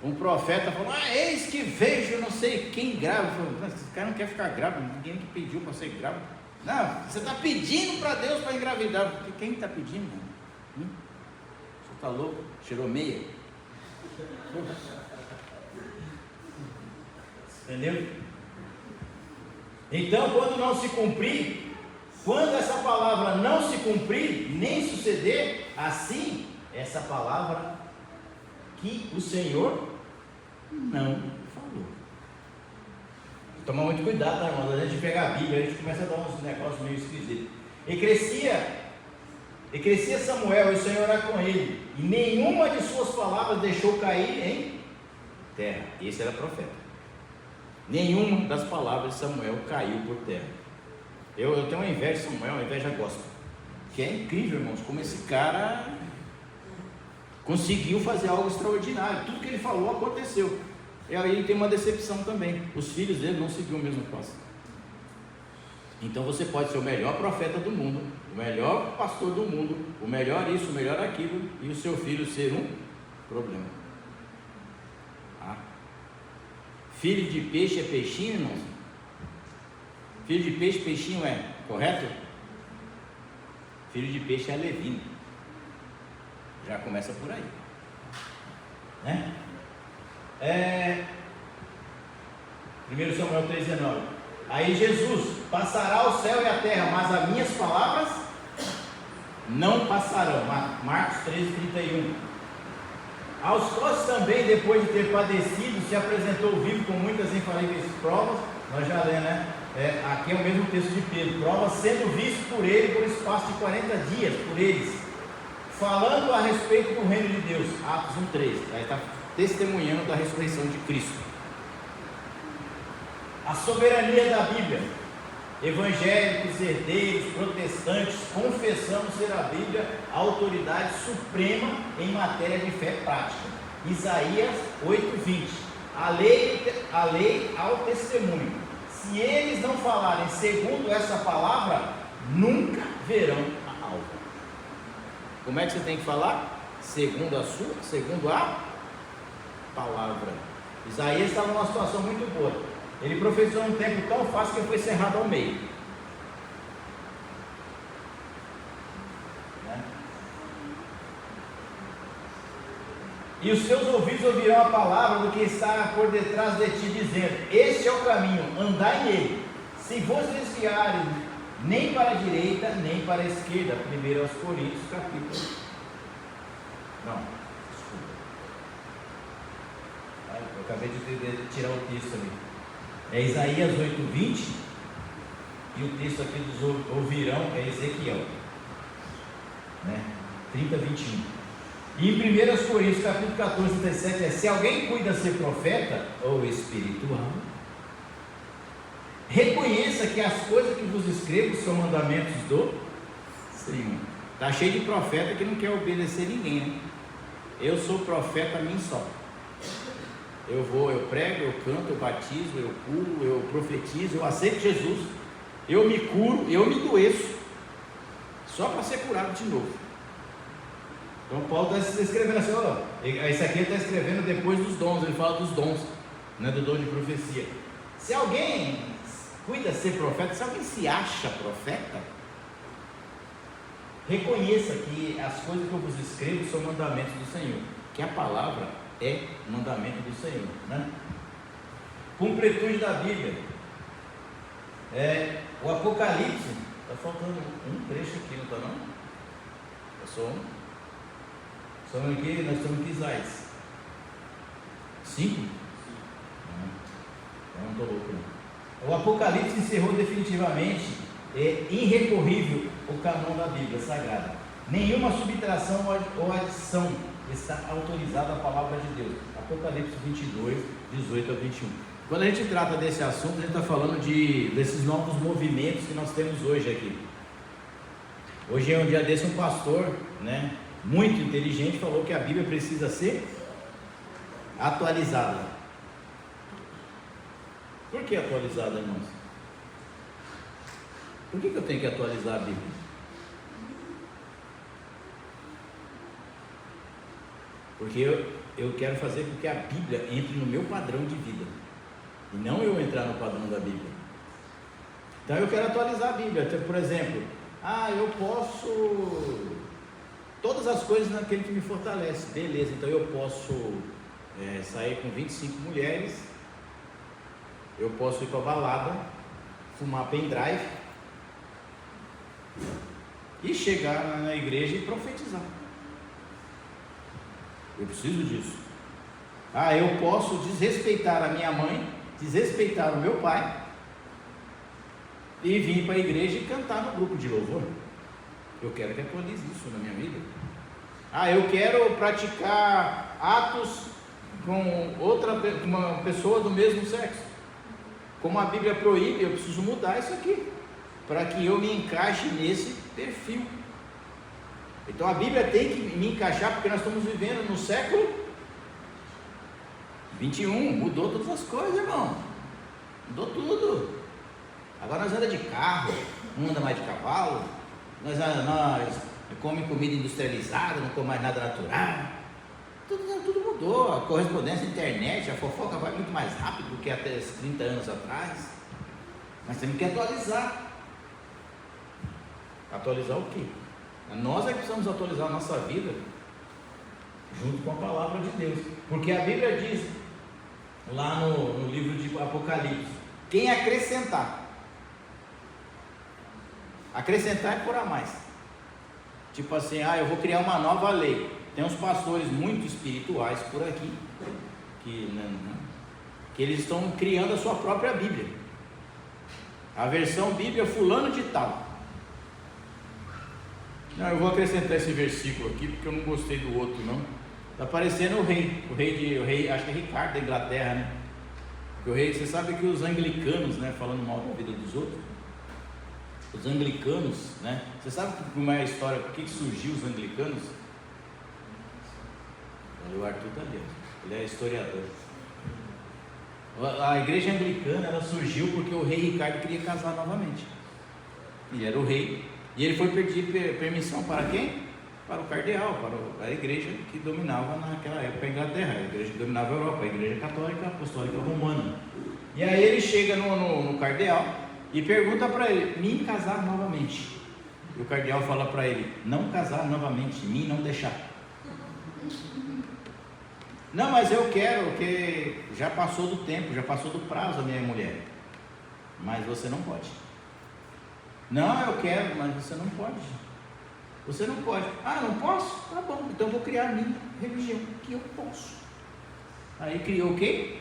um profeta falou: eis que vejo não sei quem grávida. Esse cara não quer ficar grávido, ninguém que pediu para ser grávido. Não, você está pedindo para Deus para engravidar. Quem está pedindo? Você está louco? Cheirou meia? Entendeu? Então, quando essa palavra não se cumprir, nem suceder, assim, essa palavra que o Senhor não falou. Toma muito cuidado, tá, irmão? A gente pega a Bíblia, a gente começa a dar uns negócios meio esquisitos. E crescia Samuel, e o Senhor era com ele, e nenhuma de suas palavras deixou cair em terra. Esse era profeta. Nenhuma das palavras de Samuel caiu por terra. Eu tenho uma inveja de Samuel, uma inveja gospel, que é incrível, irmãos, como esse cara conseguiu fazer algo extraordinário. Tudo que ele falou aconteceu. E aí tem uma decepção também, os filhos dele não seguiram o mesmo passo. Então você pode ser o melhor profeta do mundo, o melhor pastor do mundo, o melhor isso, o melhor aquilo, e o seu filho ser um problema. Filho de peixe é peixinho, irmãos? Filho de peixe, peixinho é, correto? Filho de peixe é alevino. Já começa por aí, né? 1 Samuel 3,19. Aí Jesus: passará o céu e a terra, mas as minhas palavras não passarão. Marcos 13,31. Aos quais também, depois de ter padecido, se apresentou vivo com muitas infalíveis provas. Nós já lemos, né? Aqui é o mesmo texto de Pedro. Provas, sendo visto por ele por espaço de 40 dias, por eles, falando a respeito do reino de Deus. Atos 1,3. Aí está testemunhando da ressurreição de Cristo. A soberania da Bíblia. Evangélicos, herdeiros, protestantes, confessamos ser a Bíblia a autoridade suprema em matéria de fé prática. Isaías 8,20. A lei ao testemunho. Se eles não falarem segundo essa palavra, nunca verão a alva. Como é que você tem que falar? Segundo a palavra. Isaías estava numa situação muito boa. Ele profetizou um tempo tão fácil que foi cerrado ao meio, né? E os seus ouvidos ouvirão a palavra do que está por detrás de ti, dizendo: este é o caminho, andai nele. Se vos desviarem nem para a direita, nem para a esquerda. 1 Coríntios capítulo. Não, desculpa. Eu acabei de tirar o texto ali. É Isaías 8,20. E o texto aqui dos ouvirão é Ezequiel, né? 30:21. E em 1 Coríntios capítulo 14, 37 é: se alguém cuida ser profeta ou espiritual, reconheça que as coisas que vos escrevo são mandamentos do Senhor. Está cheio de profeta que não quer obedecer ninguém, né? Eu sou profeta a mim só. Eu prego, eu canto, eu batizo, eu curo, eu profetizo, eu aceito Jesus, eu me curo, eu me doeço, só para ser curado de novo. Então Paulo está escrevendo assim, ó, esse aqui ele está escrevendo depois dos dons, ele fala dos dons, né, do dom de profecia. Se alguém cuida ser profeta, se alguém se acha profeta, reconheça que as coisas que eu vos escrevo são mandamentos do Senhor, que a palavra é mandamento do Senhor, né? Completude da Bíblia. O Apocalipse, está faltando um trecho aqui, não está não? É só um. Nós estamos aqui, Isaías 5? Não estou louco não. O Apocalipse encerrou definitivamente, irrecorrível, o canon da Bíblia Sagrada. Nenhuma subtração ou adição está autorizada a palavra de Deus. Apocalipse 22, 18 a 21. Quando a gente trata desse assunto, a gente está falando desses novos movimentos que nós temos hoje aqui. Hoje é um dia desse, um pastor, né, muito inteligente, falou que a Bíblia precisa ser atualizada. Por que atualizada, irmãos? Por que eu tenho que atualizar a Bíblia? Porque eu quero fazer com que a Bíblia entre no meu padrão de vida, e não eu entrar no padrão da Bíblia. Então eu quero atualizar a Bíblia. Então, por exemplo, eu posso todas as coisas naquele que me fortalece. Beleza, então eu posso sair com 25 mulheres, eu posso ir para a balada, fumar pendrive e chegar na igreja e profetizar. Eu preciso disso. Eu posso desrespeitar a minha mãe, desrespeitar o meu pai e vir para a igreja e cantar no grupo de louvor. Eu quero que atualize isso na minha vida. Eu quero praticar atos com uma pessoa do mesmo sexo. Como a Bíblia proíbe, eu preciso mudar isso aqui, para que eu me encaixe nesse perfil. Então a Bíblia tem que me encaixar, porque nós estamos vivendo no século 21, mudou todas as coisas, irmão. Mudou tudo. Agora nós andamos de carro, não anda mais de cavalo, nós comemos comida industrializada, não comemos mais nada natural. Tudo mudou, a correspondência, a internet, a fofoca vai muito mais rápido do que até 30 anos atrás. Mas temos que atualizar. Atualizar o quê? Nós é que precisamos atualizar a nossa vida junto com a palavra de Deus. Porque a Bíblia diz lá no livro de Apocalipse, quem acrescentar é por a mais. Tipo assim, eu vou criar uma nova lei. Tem uns pastores muito espirituais por aqui que eles estão criando a sua própria Bíblia. A versão Bíblia fulano de tal. Não, eu vou acrescentar esse versículo aqui porque eu não gostei do outro, não. Está parecendo o rei, acho que é Ricardo da Inglaterra, né? Porque o rei, você sabe que os anglicanos, né, falando mal da vida dos outros, os anglicanos, né? Você sabe como é a história, por que surgiu os anglicanos? O Arthur está ali, ele é historiador. A igreja anglicana, ela surgiu porque o rei Ricardo queria casar novamente. Ele era o rei, e ele foi pedir permissão para quem? Para o cardeal, para a igreja que dominava naquela época a Inglaterra, a igreja que dominava a Europa, a igreja católica apostólica romana. E aí ele chega no cardeal e pergunta para ele, me casar novamente. E o cardeal fala para ele, não casar novamente, me não deixar. Não, mas eu quero, porque já passou do tempo, já passou do prazo a minha mulher. Mas você não pode. Não, eu quero, mas você não pode. Você não pode. Não posso? Tá bom, então eu vou criar a minha religião, que eu posso. Aí criou o quê?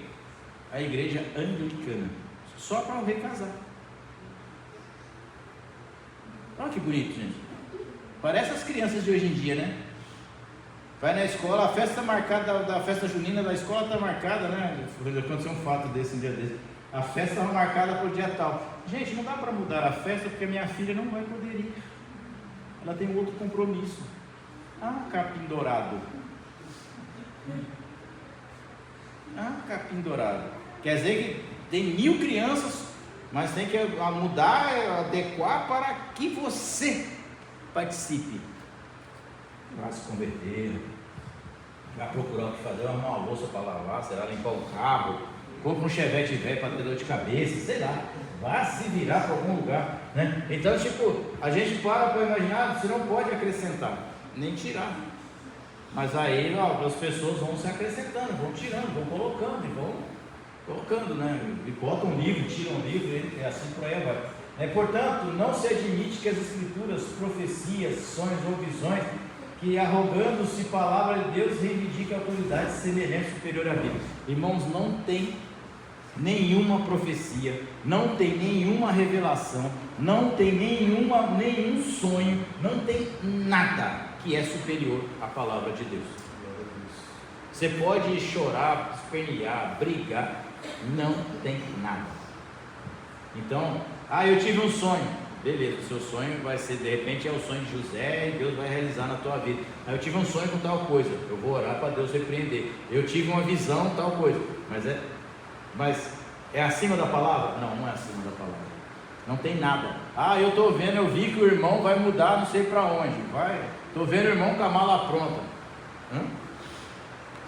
A igreja anglicana. Só para o rei casar. Olha que bonito, gente. Parece as crianças de hoje em dia, né? Vai na escola, a festa marcada da festa junina da escola está marcada, né? Aconteceu um fato desse um dia desse. A festa estava marcada para o dia tal. Gente, não dá para mudar a festa porque a minha filha não vai poder ir. Ela tem um outro compromisso. Capim dourado. Capim dourado. Quer dizer que tem 1000 crianças, mas tem que mudar, adequar para que você participe. Vai se converter, vai procurar o que fazer, vai arrumar uma louça para lavar, será limpar o carro, compra um chevette velho para ter dor de cabeça, sei lá, vai se virar para algum lugar, né? Então, a gente para imaginar, você não pode acrescentar, nem tirar, mas aí as pessoas vão se acrescentando, vão tirando, vão colocando, e vão colocando, né? E botam um livro, tiram um livro, e assim por aí vai. Portanto, não se admite que as escrituras, profecias, sonhos ou visões, que arrogando-se palavra de Deus, reivindica autoridade semelhante superior à Bíblia. Irmãos, não tem nenhuma profecia, não tem nenhuma revelação, não tem nenhum sonho, não tem nada que é superior à palavra de Deus. Você pode chorar, espernear, brigar, não tem nada. Então, eu tive um sonho. Beleza, o seu sonho vai ser, de repente, é o sonho de José e Deus vai realizar na tua vida. Eu tive um sonho com tal coisa, eu vou orar para Deus repreender. Eu tive uma visão, tal coisa. Mas é acima da palavra? Não, não é acima da palavra. Não tem nada. Eu estou vendo, eu vi que o irmão vai mudar não sei para onde. Estou vendo o irmão com a mala pronta.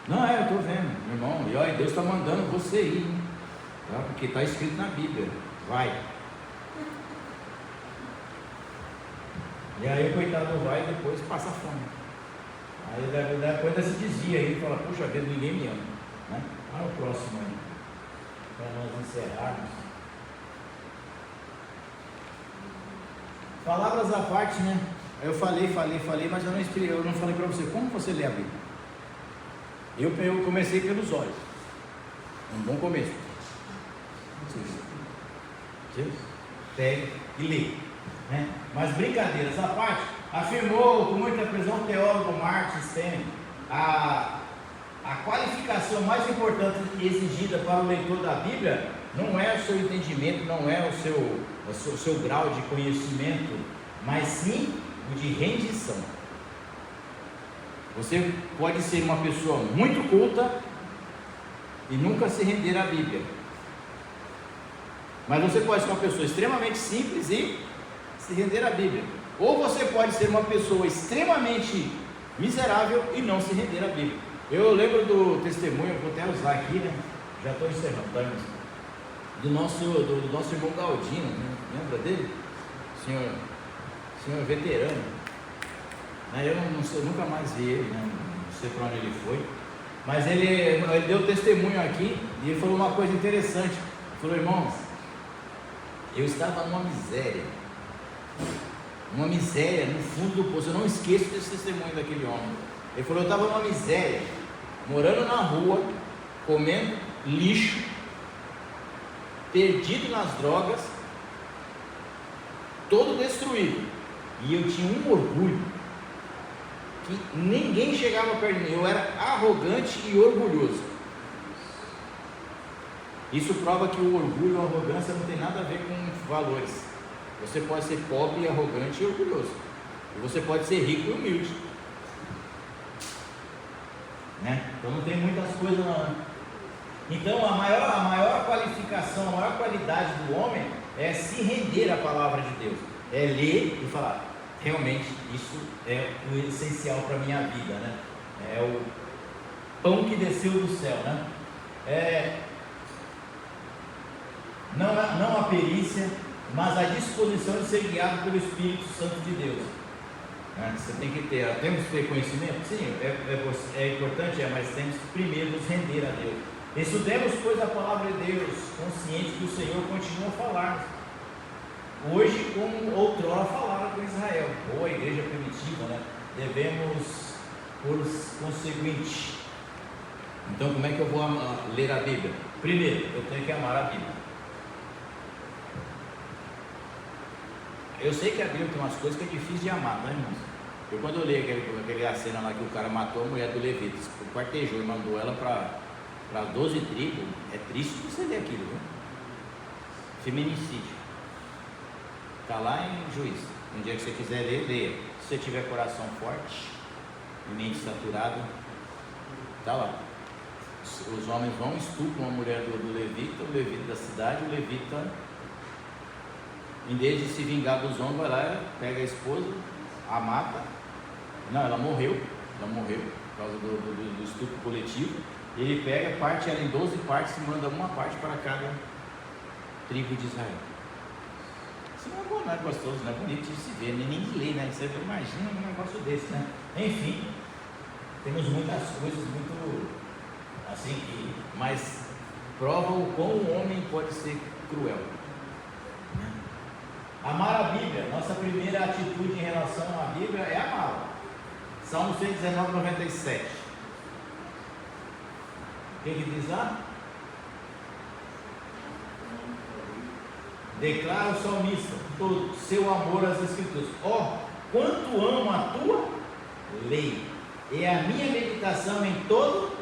Não, eu estou vendo, irmão. E olha, Deus está mandando você ir. Tá? Porque está escrito na Bíblia. Vai. E aí o coitado vai e depois passa fome. Aí depois ainda se desvia aí e fala, puxa vida, ninguém me ama, né? O próximo aí, para nós encerrarmos. Palavras à parte, né? Eu falei, mas eu não falei para você, como você lê a Bíblia? Eu comecei pelos olhos. Um bom começo. Pegue e lê. Né? Mas brincadeiras à parte, Afirmou com muita precisão o teólogo Martin Stanley, a qualificação mais importante exigida para o leitor da Bíblia não é o seu entendimento, não é o seu grau de conhecimento, mas sim o de rendição. Você pode ser uma pessoa muito culta e nunca se render à Bíblia, mas você pode ser uma pessoa extremamente simples e se render à Bíblia, ou você pode ser uma pessoa extremamente miserável e não se render à Bíblia. Eu lembro do testemunho, vou até usar aqui, né? Já estou encerrando, tá, irmãos? Do nosso irmão Galdino, né? Lembra dele? Senhor veterano. Eu não sei, nunca mais vi ele, né? Não sei para onde ele foi. Mas ele deu testemunho aqui e ele falou uma coisa interessante. Ele falou: irmãos, eu estava numa miséria no fundo do poço. Eu não esqueço desse testemunho daquele homem. Ele falou: eu estava numa miséria, morando na rua, comendo lixo, perdido nas drogas, todo destruído, e eu tinha um orgulho que ninguém chegava perto de mim. Eu era arrogante e orgulhoso. Isso prova que o orgulho e a arrogância não tem nada a ver com valores. Você pode ser pobre, arrogante e orgulhoso, e você pode ser rico e humilde, né? Então não tem muitas coisas não. Então a maior qualificação, a maior qualidade do homem é se render à palavra de Deus, é ler e falar: realmente isso é o essencial para a minha vida, né? É o pão que desceu do céu, né? Não a perícia, mas a disposição de ser guiado pelo Espírito Santo de Deus, né? Você tem que ter, temos que ter conhecimento? Sim, é importante, mas temos que primeiro nos render a Deus. Estudemos, pois, a palavra de Deus, conscientes que o Senhor continua a falar, hoje como outrora falava com Israel, ou a igreja primitiva, né? Devemos, por conseguinte. Então, como é que eu vou ler a Bíblia? Primeiro, eu tenho que amar a Bíblia. Eu sei que a Bíblia tem umas coisas que é difícil de amar, não é, irmãos? Eu, quando eu li aquela cena lá que o cara matou a mulher do Levita, quartejou e mandou ela para 12 tribos, é triste você ler aquilo, viu? Feminicídio. Está lá em Juízes. Um dia que você quiser ler, leia. Se você tiver coração forte e mente saturada, está lá. Os homens vão, estupram a mulher do Levita, o Levita da cidade, o Levita, em vez de se vingar dos homens, vai lá, pega a esposa, a mata. Não, ela morreu por causa do estupro coletivo. Ele pega, parte ela em 12 partes e manda uma parte para cada tribo de Israel. Isso não é bom, não é gostoso, não é bonito de se ver, nem de ler, né? Você imagina um negócio desse, né? Enfim, temos muitas coisas muito assim, mas provam o quão o homem pode ser cruel. Amar a Bíblia, nossa primeira atitude em relação à Bíblia é amá-la. Salmo 119, 97. O que diz lá? Declara o salmista todo seu amor às Escrituras. Quanto amo a tua lei, e a minha meditação em todo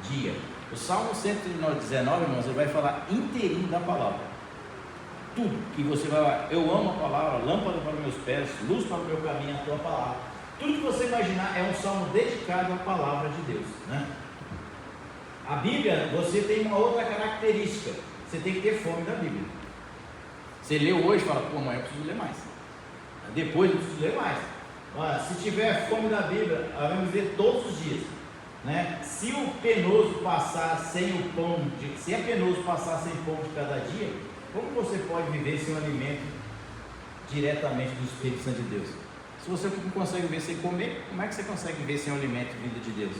dia. O Salmo 119, irmãos, ele vai falar inteirinho da palavra. Tudo que você vai lá, eu amo a palavra, lâmpada para os meus pés, luz para o meu caminho, a tua palavra. Tudo que você imaginar é um salmo dedicado à palavra de Deus, né? A Bíblia, você tem uma outra característica: você tem que ter fome da Bíblia. Você leu hoje e fala: pô, amanhã eu preciso ler mais, depois eu preciso ler mais. Se tiver fome da Bíblia, vamos ver todos os dias, né? Se o penoso passar sem o pão, se é penoso passar sem pão de cada dia, como você pode viver sem o alimento diretamente do Espírito Santo de Deus? Se você não consegue viver sem comer, como é que você consegue viver sem o alimento vindo de Deus?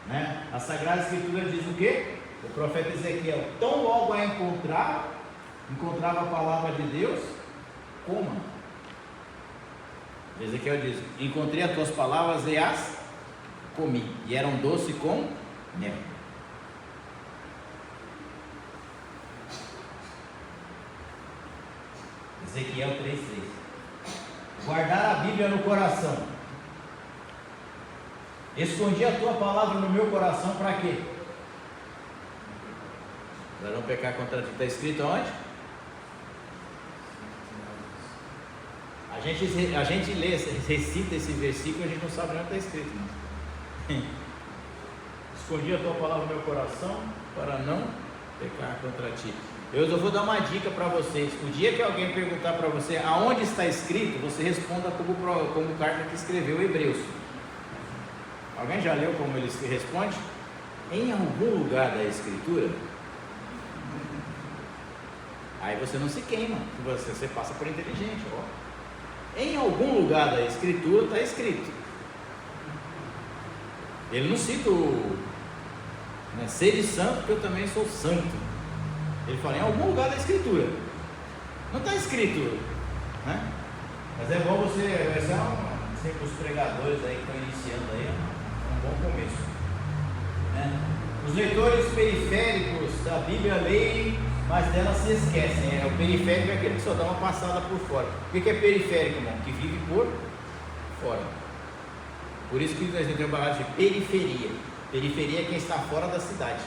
Né? A Sagrada Escritura diz o quê? O profeta Ezequiel: tão logo a encontrava a palavra de Deus, coma. Ezequiel diz: encontrei as tuas palavras e as comi, e eram doce com mel. Ezequiel 3:3. Guardar a Bíblia no coração. Escondi a tua palavra no meu coração para quê? Para não pecar contra ti. Está escrito onde? A gente lê, recita esse versículo e a gente não sabe onde está escrito. Não. Escondi a tua palavra no meu coração para não pecar contra ti. Eu vou dar uma dica para vocês. O dia que alguém perguntar para você aonde está escrito, você responda como o cara que escreveu Hebreus. Alguém já leu como ele responde? Em algum lugar da escritura. Aí você não se queima, você passa por inteligente. Ó. Em algum lugar da escritura está escrito. Ele não cita sede santo, porque eu também sou santo. Ele fala em algum lugar da escritura. Não está escrito, né? Mas é bom você, sempre os pregadores aí que estão iniciando aí, é um bom começo, né? Os leitores periféricos da Bíblia leem, mas dela se esquecem. O periférico é aquele que só dá uma passada por fora. O que é periférico, irmão? Que vive por fora. Por isso que nós temos uma palavra de periferia. Periferia é quem está fora da cidade.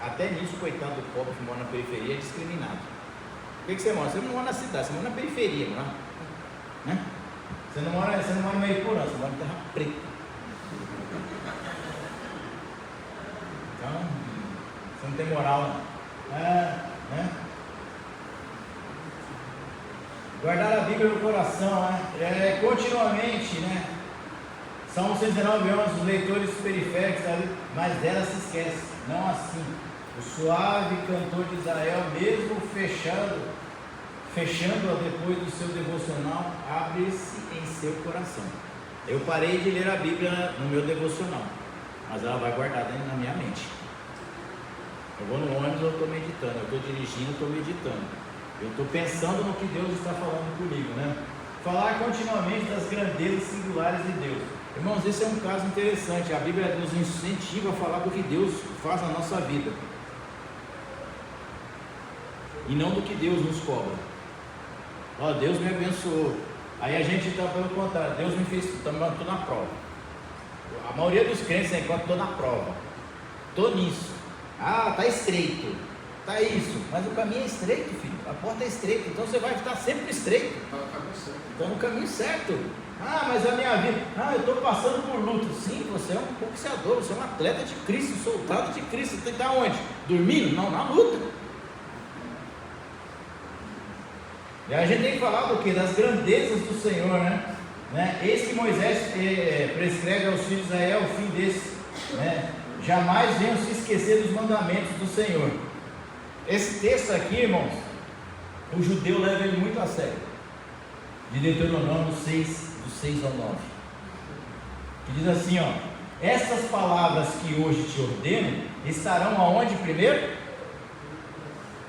Até nisso, coitado do pobre que mora na periferia é discriminado. O que você mora? Você não mora na cidade, você mora na periferia, não é? Né? Você não mora em Meiripurã, você mora em Terra Preta. Então, você não tem moral, não. Né? Guardar a Bíblia no coração, né? Continuamente, né? Salmo 119, 11, os leitores periféricos, mas dela se esquece. Não assim. O suave cantor de Israel, mesmo fechando-a depois do seu devocional, abre-se em seu coração. Eu parei de ler a Bíblia no meu devocional, mas ela vai guardada na minha mente. Eu vou no ônibus, eu estou meditando. Eu estou dirigindo, estou meditando. Eu estou pensando no que Deus está falando comigo, né? Falar continuamente das grandezas singulares de Deus. Irmãos, esse é um caso interessante. A Bíblia nos incentiva a falar do que Deus faz na nossa vida e não do que Deus nos cobra. Ó, Deus me abençoou. Aí a gente está pelo contrário. Deus me fez, estou na prova. A maioria dos crentes enquanto estou na prova. Estou nisso. Está estreito. Está isso. Mas o caminho é estreito, filho. A porta é estreita. Então você vai estar sempre estreito. Então no caminho certo. Mas a minha vida, eu estou passando por luto. Sim, você é um boxeador, você é um atleta de Cristo, soldado de Cristo. Você está onde? Dormindo? Não, na luta. E a gente tem que falar do que? Das grandezas do Senhor, né? Eis que Moisés prescreve aos filhos de Israel o fim desse, né? Jamais venham se esquecer dos mandamentos do Senhor. Esse texto aqui, irmãos, o judeu leva ele muito a sério. De Deuteronômio 6, do 6 ao 9, que diz assim, ó: essas palavras que hoje te ordeno estarão aonde primeiro?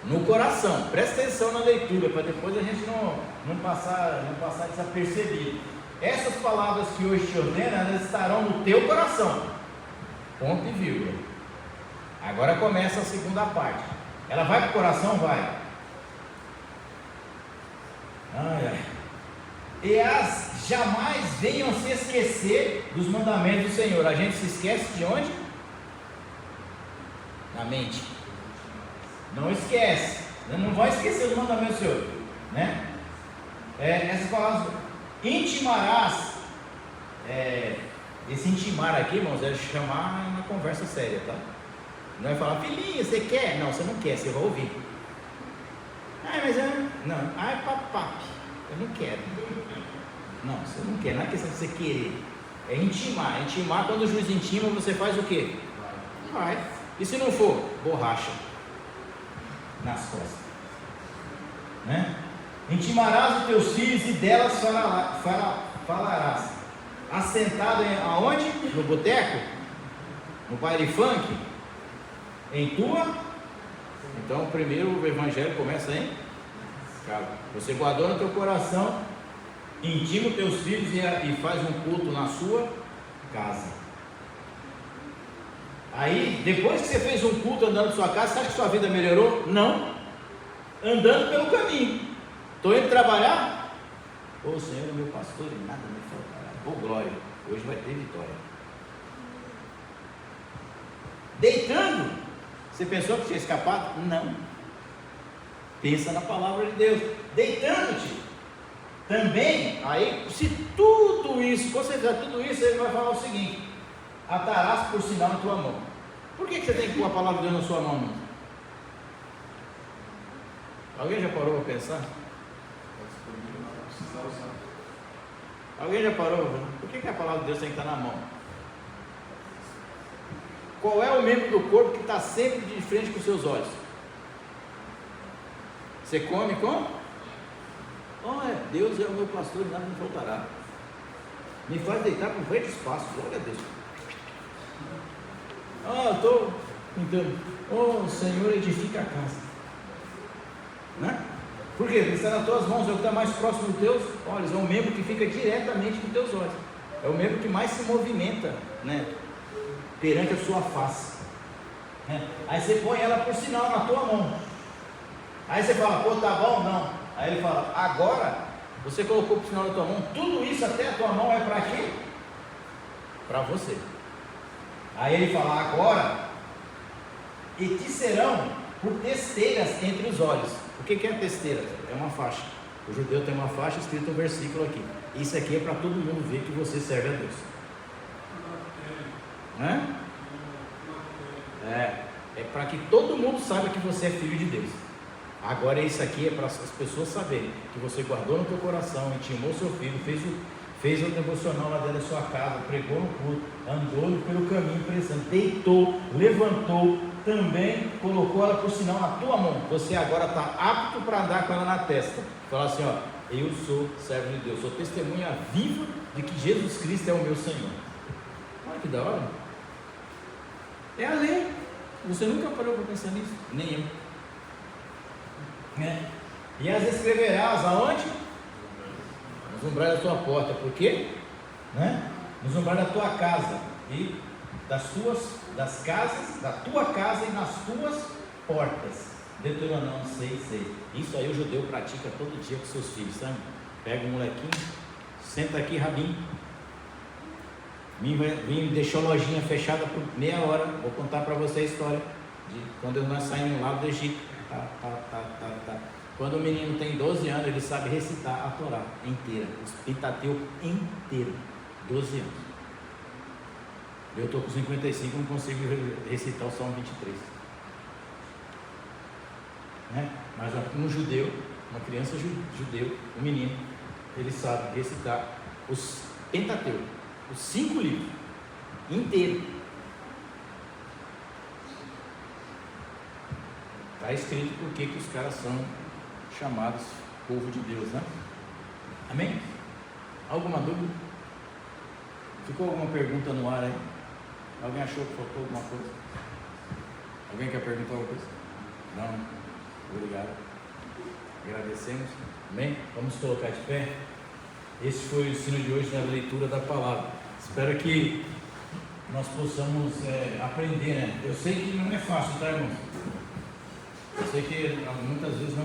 No coração. Presta atenção na leitura, para depois a gente não passar desapercebido. Essas palavras que hoje te ordeno, elas estarão no teu coração. Ponto e vírgula. Agora começa a segunda parte. Ela vai para o coração? Vai. E as jamais venham se esquecer dos mandamentos do Senhor. A gente se esquece de onde? Na mente. Não esquece. Não vai esquecer dos mandamentos do Senhor, né? Essas palavras, intimarás. Esse intimar aqui, irmãos, é chamar uma conversa séria, tá? Não é falar, filhinha, você quer? Não, você não quer, você vai ouvir. Papai, eu não quero. Não, você não quer, não é questão de você querer. É intimar. Intimar, quando o juiz intima, você faz o quê? Vai. E se não for? Borracha nas costas, né? Intimarás os teus filhos e delas falarás. Assentado aonde? No boteco? No baile funk? Em tua? Então primeiro o evangelho começa em casa. Você guardou no teu coração, intima os teus filhos e faz um culto na sua casa. Aí, depois que você fez um culto andando na sua casa, você acha que sua vida melhorou? Não. Andando pelo caminho. Estou indo trabalhar? O Senhor é meu pastor e nada me faltará. Ô glória, hoje vai ter vitória. Deitando, você pensou que tinha escapado? Não. Pensa na palavra de Deus. Deitando-te, também, aí, se tudo isso, quando você fizer tudo isso, ele vai falar o seguinte: atarás por sinal na tua mão. Por que você tem que pôr a palavra de Deus na sua mão? Alguém já parou para pensar? Alguém já parou? Por que a palavra de Deus tem que estar na mão? Qual é o membro do corpo que está sempre de frente com os seus olhos? Você come com? Deus é o meu pastor e nada me faltará. Me faz deitar por verdes pastos. Glória a Deus. Eu estou tentando. Senhor, edifica a casa. Né? Por quê? Porque está nas tuas mãos, é o que está mais próximo dos teus olhos. É um membro que fica diretamente com os teus olhos. É o membro que mais se movimenta, né, perante a sua face. Aí você põe ela por sinal na tua mão. Aí você fala, tá bom? Não. Aí ele fala, agora você colocou por sinal na tua mão, tudo isso até a tua mão é para quê? Para você. Aí ele fala, agora, e te serão por testeiras entre os olhos. O que é testeira? É uma faixa. O judeu tem uma faixa escrito um versículo aqui. Isso aqui é para todo mundo ver que você serve a Deus. É para que todo mundo saiba que você é filho de Deus. Agora isso aqui é para as pessoas saberem que você guardou no teu coração, intimou seu filho, fez o devocional lá dentro da sua casa, pregou no culto, andou pelo caminho precisando, deitou, levantou, também colocou ela por sinal na tua mão. Você agora está apto para andar com ela na testa. Fala assim, eu sou servo de Deus, sou testemunha viva de que Jesus Cristo é o meu Senhor. Olha que da hora. É a lei. Você nunca parou para pensar nisso? Nem eu. E as escreverás aonde? Nos umbrais da tua porta. Por quê? Nos umbrais da tua casa e das casas, da tua casa e nas tuas portas. Deuteronômio 6:6. Isso aí o judeu pratica todo dia com seus filhos, sabe? Pega um molequinho, senta aqui, rabinho. Vim deixou a lojinha fechada por meia hora. Vou contar para você a história de quando nós saímos lá do Egito. Quando o menino tem 12 anos, ele sabe recitar a Torá inteira, o Pentateuco inteiro. 12 anos. Eu estou com 55, não consigo recitar o Salmo 23. Mas um judeu, uma criança judeu, um menino, ele sabe recitar os Pentateuco, os 5 livros inteiros. Está escrito por que os caras são chamados povo de Deus, né? Amém? Alguma dúvida? Ficou alguma pergunta no ar aí? Alguém achou que faltou alguma coisa? Alguém quer perguntar alguma coisa? Não? Obrigado. Agradecemos. Amém? Vamos colocar de pé. Esse foi o ensino de hoje na leitura da palavra. Espero que nós possamos aprender, né? Eu sei que não é fácil, tá, irmão? Eu sei que muitas vezes não